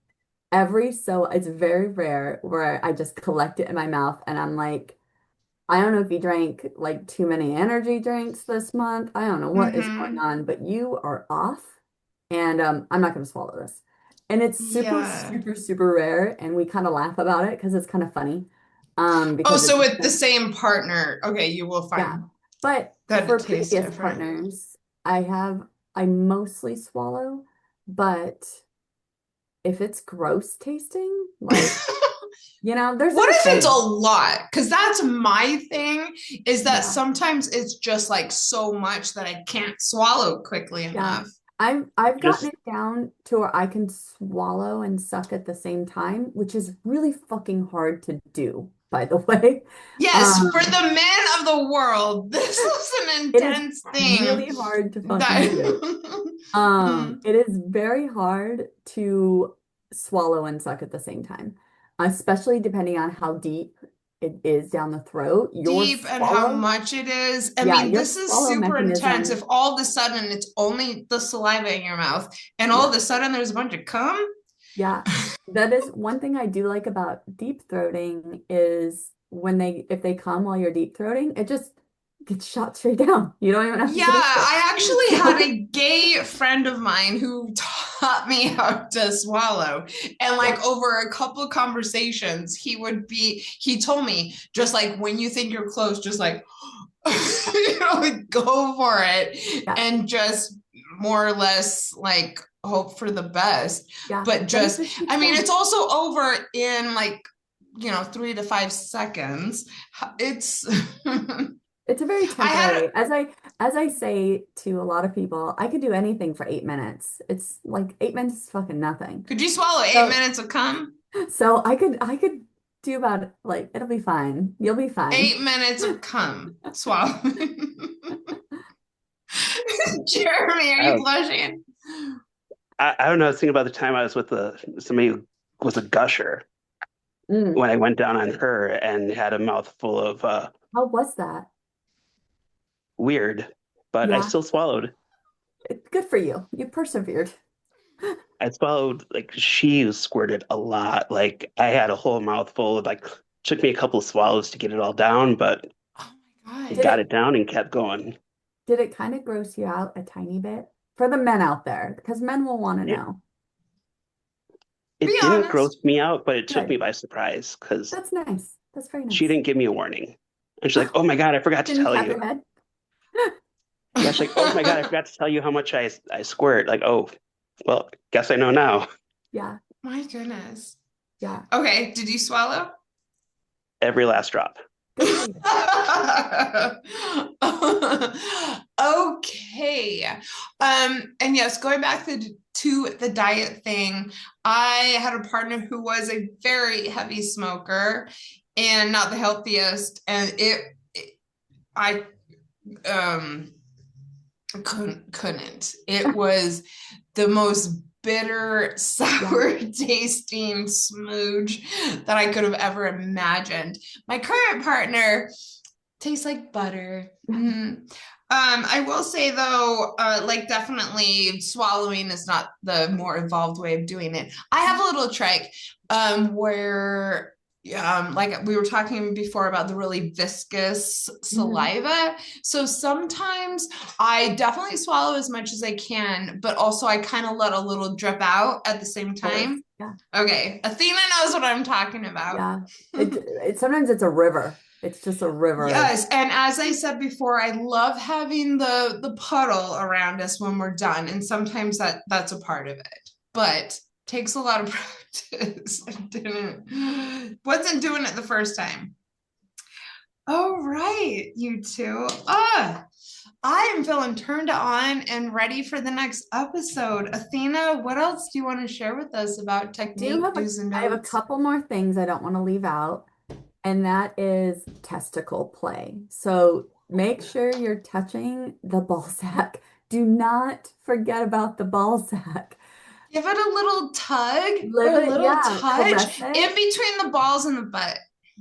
it's very rare where I just collect it in my mouth and I'm like, I don't know if you drank like too many energy drinks this month. I don't know what is going Hmm. on, but you are off and I'm not going to swallow this. And it's super, Yeah. super, super rare. And we kind of laugh about it because it's kind of funny. Oh, Because so it's, with the same partner, okay, you will yeah. find But that it for tastes previous different. partners, I mostly swallow, but if it's gross tasting, like, there's What a if it's a saying. lot? Because that's my thing, is that Yeah. sometimes it's just like so much that I can't swallow quickly Yeah. enough. I've gotten Just it down to where I can swallow and suck at the same time, which is really fucking hard to do, by the way. Yes, for Um, the men of the world, this is an it is intense thing really hard to fucking do. that It is very hard to swallow and suck at the same time, especially depending on how deep it is down the throat. deep and how much it is. I Yeah, mean, your this is swallow super intense. mechanism. If all of a sudden it's only the saliva in your mouth and all of Yeah. a sudden there's a bunch of cum. Yeah, that is one thing I do like about deep throating is if they come while you're deep throating, it just gets shot straight down. You don't even have to Yeah, taste it. I actually had So, a gay friend of mine who taught me how to swallow. And yeah, like over a couple of conversations, he told me just like when you think you're close, just like, like go for it yeah, and just more or less like hope for the best. yeah. But But it just, just keeps I mean, going. it's also over in like, 3 to 5 seconds. It's, It's a very I had temporary. As I say to a lot of people, I could do anything for 8 minutes. It's like 8 minutes is fucking nothing. Could you swallow eight So minutes of cum? so I could do about like it'll be fine. You'll be fine. 8 minutes of cum. Swallow. Jeremy, are I you don't, blushing? I don't know. I was thinking about the time I was with somebody who was a gusher Mm, when I went down on her and had a mouthful of how was that? weird, but I Yeah. still swallowed. Good for you. You persevered. I swallowed like she squirted a lot. Like I had a whole mouthful. Like took me a couple of swallows to get it all down, but Oh my Did God. got it it down and kept going. did it kind of gross you out a tiny bit? For the men out there, because men will want to It know. Be it didn't honest. gross me out, but it took me Good. by surprise because That's nice. That's very she nice. didn't give me a warning. And she's like, "Oh my God, I forgot to Didn't tell tap you." your head? Yeah, she's like, "Oh my God, I forgot to tell you how much I squirt." Like, oh, well, guess I know now. Yeah. My goodness. Yeah. Okay, did you swallow? Every last drop. Good for you. Okay. And yes, going back to the diet thing, I had a partner who was a very heavy smoker and not the healthiest, and I um couldn't. It was the most bitter, Yeah. sour tasting smooge that I could have ever imagined. My current partner tastes like butter. Mm. I will say though, like definitely swallowing is not the more involved way of doing it. I have a little trick where like we were talking before about the really viscous Mhm. saliva. So sometimes I definitely swallow as much as I can, but also I kind of let a little drip out at the same Of course. time. Yeah. Okay, Athena knows what I'm talking about. Yeah. It sometimes it's a river. It's just a river of Yes, and as I said before, I love having the puddle around us when we're done, and sometimes that's a part of it, but takes a lot of practice. I wasn't doing it the first time. All right, you two. I am feeling turned on and ready for the next episode. Athena, what else do you want to share with us about technique, do's and I have a don'ts? couple more things I don't want to leave out, and that is testicle play. So make sure you're touching the ball sack. Do not forget about the ball sack. Give it a little tug or Live a it, little yeah, caress touch in it. between the balls and the butt.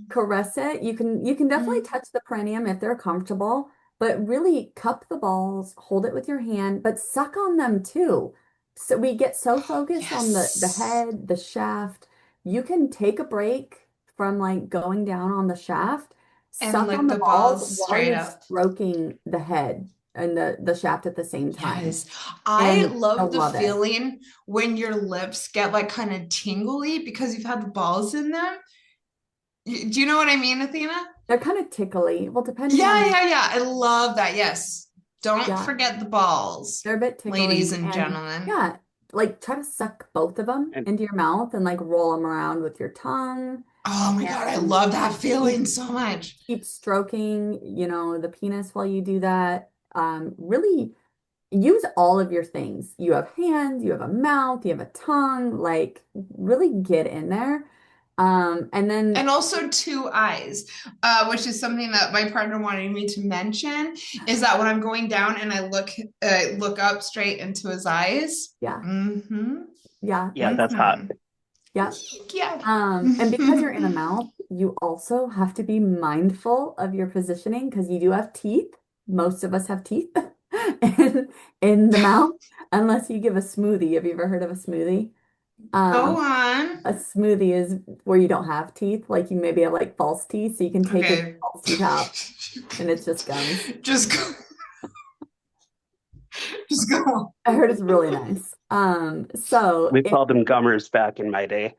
Caress it. You can definitely Mm. touch the perineum if they're comfortable, but really cup the balls, hold it with your hand, but suck on them too. So we get so focused on the Yes. head, the shaft. You can take a break from like going down on the shaft, And suck on lick the the balls balls while straight you're up. stroking the head and the shaft at the same time. Yes. I And love you'll the love it. feeling when your lips get like kind of tingly because you've had the balls in them. Do you know what I mean, Athena? They're kind of tickly. Well, depending Yeah, on, yeah, yeah. I love that. Yes. Don't yeah, forget the balls, they're a bit ladies tickly. and And gentlemen. yeah, like try to suck both of them And into your mouth and like roll them around with your tongue Oh my God, I and love that keep feeling so much. keep stroking, the penis while you do that. Really use all of your things. You have hands, you have a mouth, you have a tongue, like really get in there. And then And also two eyes, which is something that my partner wanted me to mention, is that when I'm going down and I look up straight into his eyes. yeah, Mm-hmm. yeah, yeah, that's that's hot. Mm-hmm. yeah. Yeah. And because you're in the mouth, you also have to be mindful of your positioning because you do have teeth. Most of us have teeth in the mouth, unless you give a smoothie. Have you ever heard of a smoothie? Go Um, on. a smoothie is where you don't have teeth, like you maybe have like false teeth, so you can take your Okay. false teeth out and it's just gums. Just go. Just go. I heard it's really nice. So We called them gummers back in my day.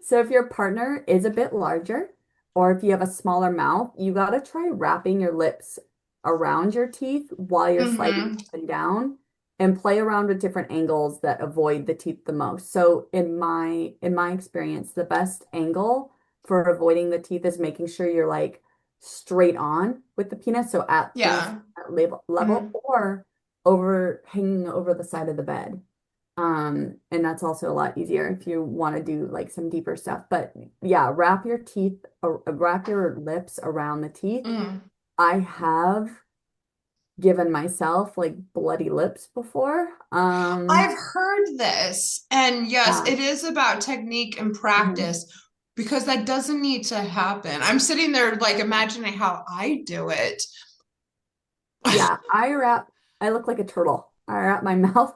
So if your partner is a bit larger, or if you have a smaller mouth, you gotta try wrapping your lips around your teeth while you're sliding Mm-hmm. up and down and play around with different angles that avoid the teeth the most. So in my experience, the best angle for avoiding the teeth is making sure you're like straight on with the penis, so at penis Yeah. level Mm. or over hanging over the side of the bed. And that's also a lot easier if you want to do like some deeper stuff. But yeah, wrap your teeth or wrap your lips around the teeth. Mm. I have given myself like bloody lips before. I've heard this, and yes, Yeah. it is about technique and Mhm. practice because that doesn't need to happen. I'm sitting there like imagining how I do it. Yeah, I look like a turtle. I wrap my mouth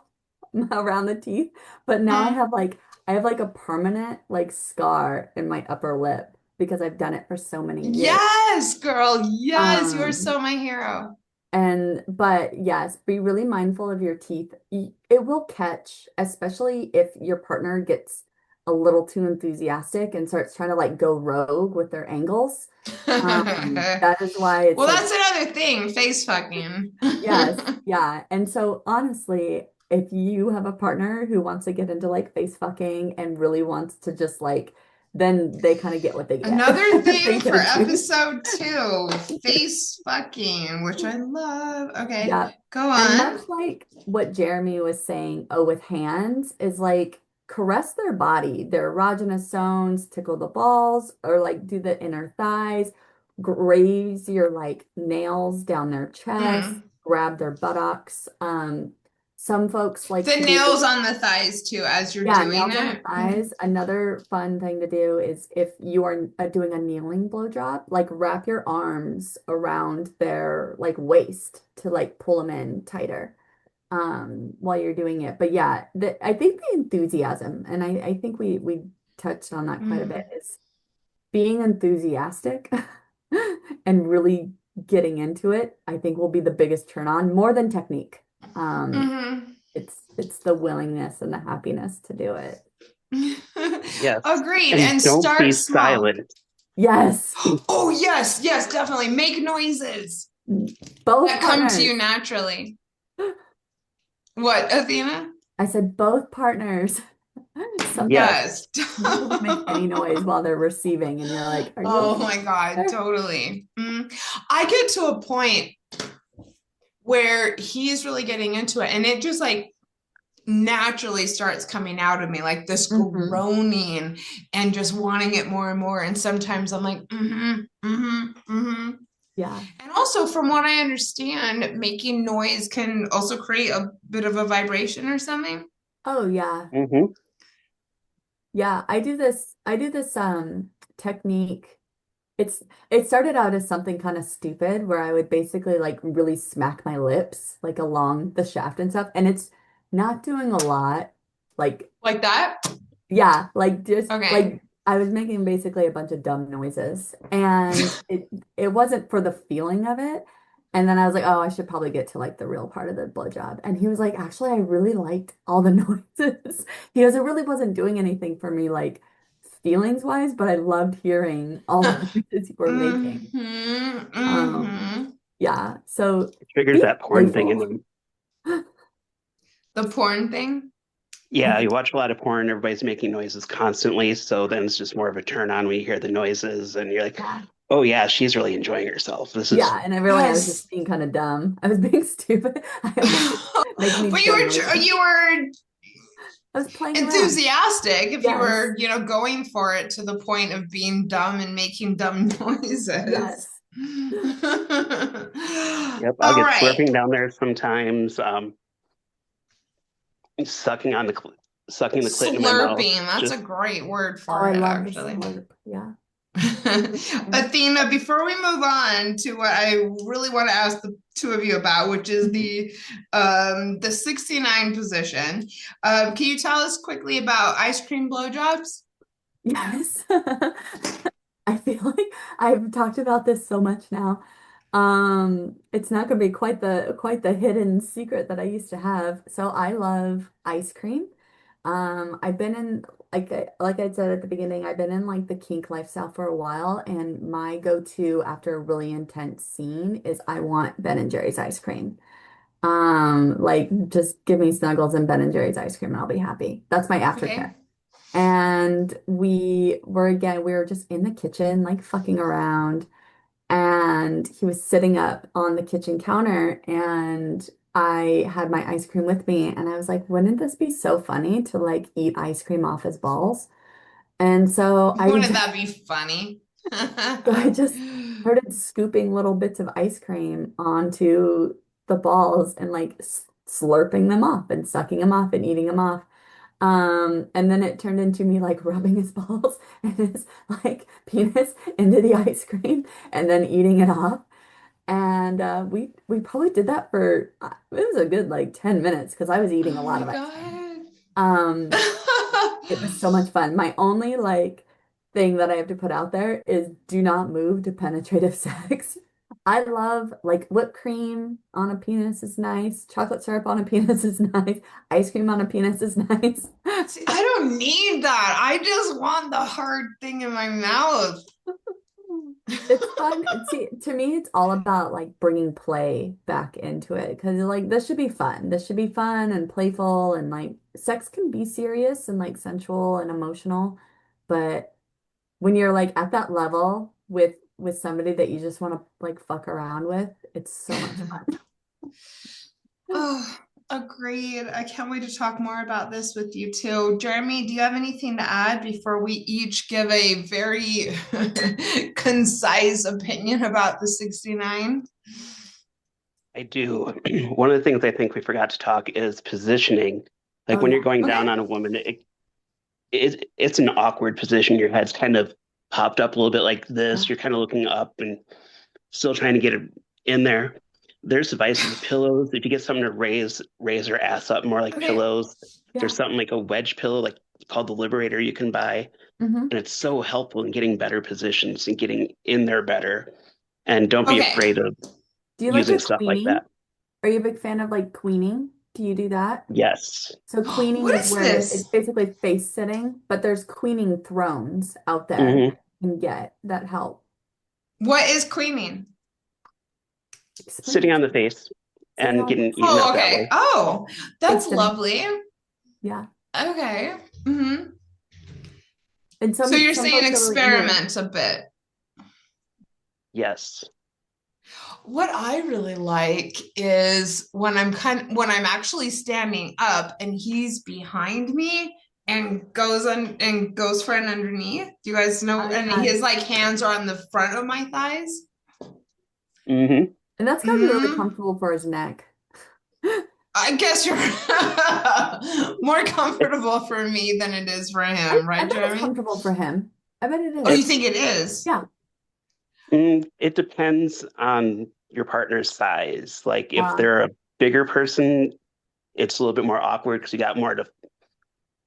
around the teeth, but now Mm. I have like a permanent like scar in my upper lip because I've done it for so many years. Yes, girl. Yes, you are Um, so my hero. but yes, be really mindful of your teeth. It will catch, especially if your partner gets a little too enthusiastic and starts trying to like go rogue with their angles. That is why it's Well, like, that's another thing, face fucking. yes, yeah. And so honestly, if you have a partner who wants to get into like face fucking and really wants to just like, then they kind of get what they get. Another They theme get for a choose. episode 2, face fucking, which I love. Okay, Yeah. go And on. much like what Jeremy was saying, oh, with hands is like caress their body, their erogenous zones, tickle the balls, or like do the inner thighs, graze your like nails down their chest, Mm. grab their buttocks. Some folks like The to do, nails on the thighs too, as you're yeah, doing nails on the it. Mhm. thighs. Another fun thing to do is if you are doing a kneeling blowjob, like wrap your arms around their like waist to like pull them in tighter while you're doing it. But yeah, I think the enthusiasm, and I think we touched on that quite a bit, Mm. is being enthusiastic and really getting into it, I think will be the biggest turn on more than technique. Um, Mhm. it's the willingness and the happiness to do it. Yes. Agreed. And And don't be start small. silent. Yes, Oh, yes, yes, definitely. Make noises both that come to partners. you naturally. What, Athena? I said both partners. Some Yes. Yes. some people don't make any noise while they're receiving, and you're like, "Are you Oh okay?" my God, totally. I get to a point where he's really getting into it, and it just like naturally starts coming out of me, like this Hmm. groaning and just wanting it more and more. And sometimes I'm like, mm-hmm, mm-hmm, mm-hmm. Yeah. And also, from what I understand, making noise can also create a bit of a vibration or something. Oh yeah. Hmm. Yeah, I do this technique. It started out as something kind of stupid where I would basically like really smack my lips like along the shaft and stuff. And it's not doing a lot. Like Like that? yeah, like just Okay. like I was making basically a bunch of dumb noises. And it wasn't for the feeling of it. And then I was like, oh, I should probably get to like the real part of the blowjob. And he was like, actually, I really liked all the noises. He goes, it really wasn't doing anything for me, like feelings wise, but I loved hearing all the noises you were making. Mm-hmm. Um, Mm-hmm. yeah. So It triggers be that porn thing in playful. them. The porn thing? Yeah, you watch a lot of porn, everybody's making noises constantly, so then it's just more of a turn on when you hear the noises and you're like, Yeah. oh yeah, she's really enjoying herself. This is Yeah. And I was just Yes. being kind of dumb. I was being stupid. I was like making these But dumb noises. you were I was playing around. enthusiastic if you Yes. were, going for it to the point of being dumb and making dumb noises. Yes. yep, I'll All get right. slurping down there sometimes, sucking on sucking the clit in my mouth. Slurping. That's a Just great word Oh, for I it, love the actually. slurp. Yeah. Mhm. Athena, before we move on to what I really want to ask the two of you about, which is the 69 position, can you tell us quickly about ice cream blowjobs? Yes. I feel like I've talked about this so much now. It's not going to be quite the hidden secret that I used to have. So I love ice cream. I've been in like I said at the beginning, I've been in like the kink lifestyle for a while, and my go-to after a really intense scene is I want Ben and Jerry's ice cream. Like just give me Snuggles and Ben and Jerry's ice cream and I'll be happy. That's my aftercare. Okay. And we were just in the kitchen, like fucking around. And he was sitting up on the kitchen counter, and I had my ice cream with me. And I was like, wouldn't this be so funny to like eat ice cream off his balls? And so Wouldn't that be funny? so I just started scooping little bits of ice cream onto the balls and like slurping them off and sucking them off and eating them off. And then it turned into me like rubbing his balls and his like penis into the ice cream and then eating it off. And we probably did that for it was a good like 10 minutes because I was eating a Oh lot my of ice cream. God. Um, it was so much fun. My only like thing that I have to put out there is do not move to penetrative sex. I love like whipped cream on a penis is nice. Chocolate syrup on a penis is nice. Ice cream on a penis is nice. See, I don't need that. I just want the hard thing in my mouth. It's fun. See, to me, it's all about like bringing play back into it because like this should be fun. This should be fun and playful and like sex can be serious and like sensual and emotional, but when you're like at that level with somebody that you just want to like fuck around with, it's so much fun. Oh, agreed. I can't wait to talk more about this with you too. Jeremy, do you have anything to add before we each give a very concise opinion about the 69? I do. One of the things I think we forgot to talk is positioning. Like Oh when you're yeah. going down Okay. on a woman, it's an awkward position. Your head's kind of popped up a little bit like Yeah. this. You're kind of looking up and still trying to get it in there. There's devices, pillows. If you get something to raise her ass up more like Okay. pillows, Yeah. there's something like a wedge pillow, like called the Liberator, you can buy, Hmm. and it's so helpful in getting better positions and getting in there better. And don't be Okay. afraid of Do you like using a stuff like queening? that. Are you a big fan of like queening? Do you do that? Yes. So queening What is is where it's this? basically face sitting, but there's queening thrones out there Hmm. that you can get that help. What is queening? Explain Sitting it on to the me. face Sitting and on getting face. eaten Oh, up that okay. way. Oh, that's Face sitting. lovely. Yeah. Okay. Hmm. And So you're some saying folks are really into it. experiment a bit. Yes. What I really like is when I'm actually standing up and he's behind me and goes for an underneath. Do you guys know? Oh And yeah. his like hands are on the front of my thighs. Hmm. And that's gotta be really Hmm. comfortable for his neck. I guess you're more comfortable for me than it is for him, I right, bet it's Jeremy? comfortable for him. I bet it Oh, you is. think it is? Yeah. it depends on your partner's size. Like if Uh, they're a bigger person, it's a little bit more awkward because you got more to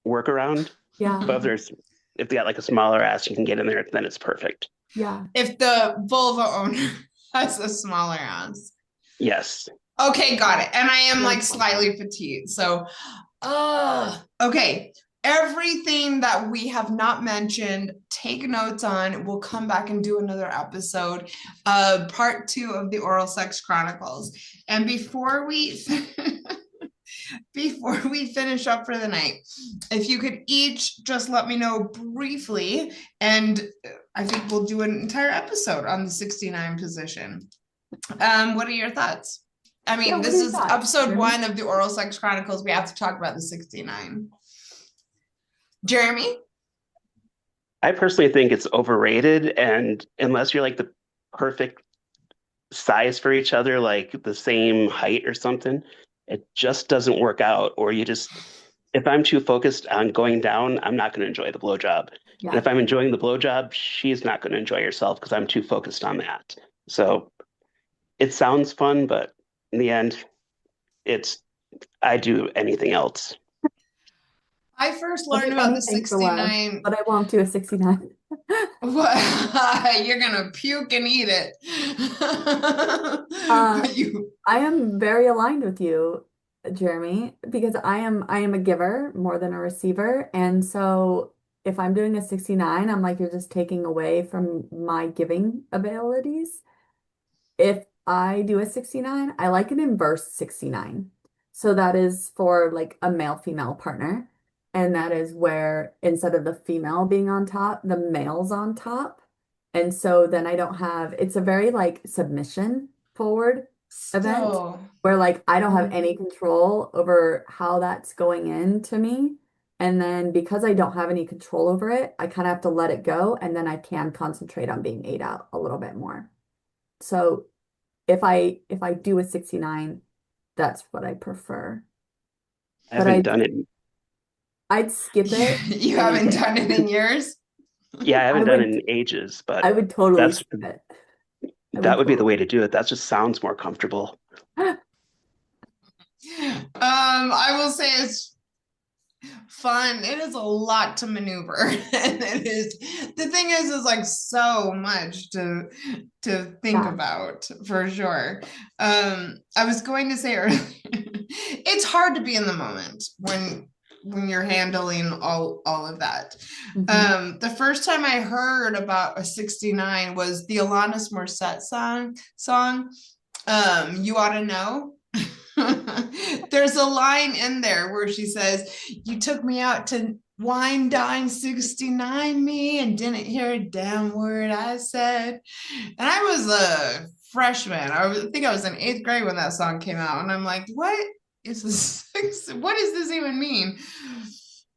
work around. yeah. But if they got like a smaller ass, you can get in there, then it's perfect. Yeah. If the vulva owner has a smaller ass. Yes. Okay, got Yeah. it. And I am Very like comfortable. slightly petite. So, okay. Everything that we have not mentioned, take notes on. We'll come back and do another episode, part 2 of the Oral Sex Chronicles. And before we finish up for the night, if you could each just let me know briefly, and I think we'll do an entire episode on the 69 position. What are your thoughts? I Yeah, mean, what are this your is thoughts, episode Jeremy? 1 of the Oral Sex Chronicles. We have to talk about the 69. Jeremy? I personally think it's overrated, and unless you're like the perfect size for each other, like the same height or something, it just doesn't work out. Or if I'm too focused on going down, I'm not going to enjoy the blowjob. And Yeah. if I'm enjoying the blowjob, she's not going to enjoy herself because I'm too focused on that. So it sounds fun, but in the end, it's I do anything else. I first I'll learned do about the anything for love, 69. but I won't do a 69. What? You're gonna puke and eat it. Uh, But you I am very aligned with you, Jeremy, because I am a giver more than a receiver. And so if I'm doing a 69, I'm like, you're just taking away from my giving abilities. If I do a 69, I like an inverse 69. So that is for like a male-female partner. And that is where instead of the female being on top, the male's on top. And so then I don't have, it's a very like submission forward event still. where like I don't have Mhm. any control over how that's going into me. And then because I don't have any control over it, I kind of have to let it go. And then I can concentrate on being ate out a little bit more. So if I do a 69, that's what I prefer. I But haven't done it. I'd skip it You any haven't day. done it in years? Yeah, I I haven't done it would in ages, I but would totally that's skip it. I that would would be the totally. way to do it. That just sounds more comfortable. I will say it's fun. It is a lot to maneuver. And it is the thing is like so much to think Yeah. about for sure. I was going to say earlier, it's hard to be in the moment when you're handling all of that. Hmm. The first time I heard about a 69 was the Alanis Morissette song, You Ought to Know. There's a line in there where she says, "You took me out to wine dine 69 me and didn't hear a damn word I said." And I was a freshman. think I was in 8th grade when that song came out. And I'm like, what is this? What does this even mean?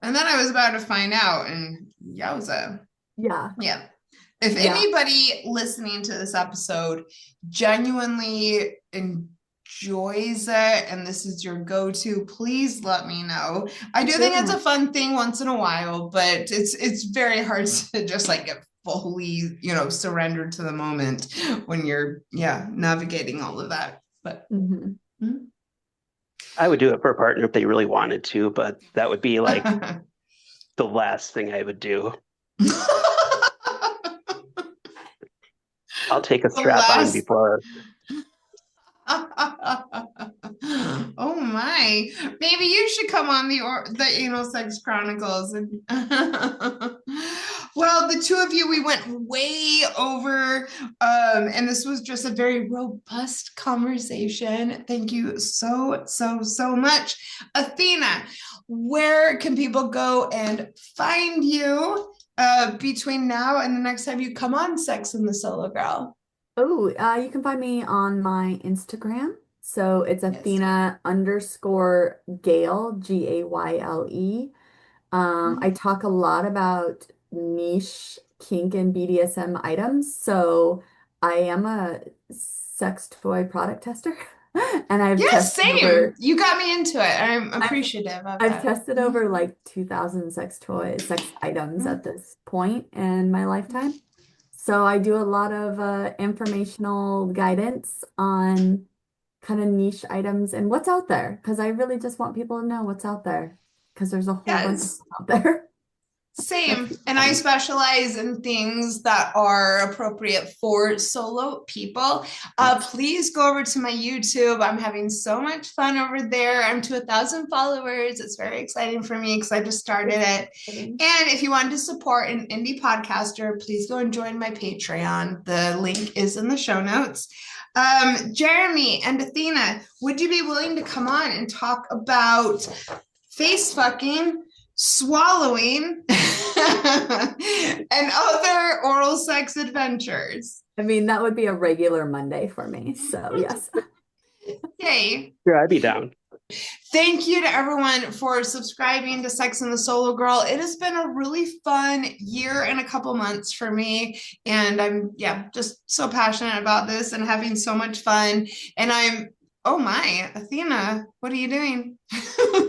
And then I was about to find out, and yowza. Yeah. Yeah. If Yeah. anybody listening to this episode genuinely enjoys it and this is your go-to, please let me know. I do think it's a Sure. fun thing once in a while, but it's very hard to just like get fully, surrendered to the moment when you're navigating all of that. But Hmm. I would do it for a partner if they really wanted to, but that would be like the last thing I would do. I'll take a the strap on last before. Oh my. Maybe you should come on the Anal Sex Chronicles. Well, the two of you, we went way over, and this was just a very robust conversation. Thank you so much. Athena, where can people go and find you between now and the next time you come on Sex and the Solo Girl? Oh, you can find me on my Instagram. So it's Yes. Athena underscore Gale, Gayle. I talk a lot about niche kink and BDSM items. So I am a sex toy product tester. And I've Yes, tested same. over, You got me into it. I'm appreciative of I've that. tested over like 2,000 sex items at this point in my lifetime. So I do a lot of informational guidance on kind of niche items and what's out there because I really just want people to know what's out there because there's a whole bunch of Yes. stuff out there. Same. And I specialize in things that are appropriate for solo people. Please go over to my YouTube. I'm having so much fun over there. I'm to 1,000 followers. It's very exciting for me because I just started it. And if you want to support an indie podcaster, please go and join my Patreon. The link is in the show notes. Jeremy and Athena, would you be willing to come on and talk about face fucking, swallowing, and other oral sex adventures? I mean, that would be a regular Monday for me. So, yes. Yay. Sure, I'd be down. Thank you to everyone for subscribing to Sex and the Solo Girl. It has been a really fun year and a couple months for me. And I'm, just so passionate about this and having so much fun. And oh my, Athena, what are you doing?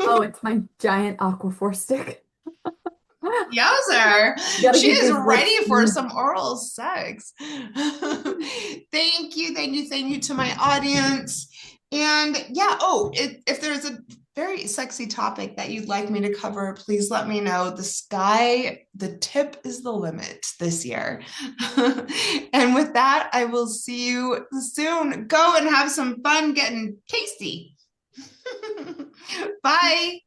Oh, it's my giant Aquaphor stick. Yowzer. She is ready for some oral sex. Thank you to my audience. And if there's a very sexy topic that you'd like me to cover, please let me know. The tip is the limit this year. And with that, I will see you soon. Go and have some fun getting tasty. Bye.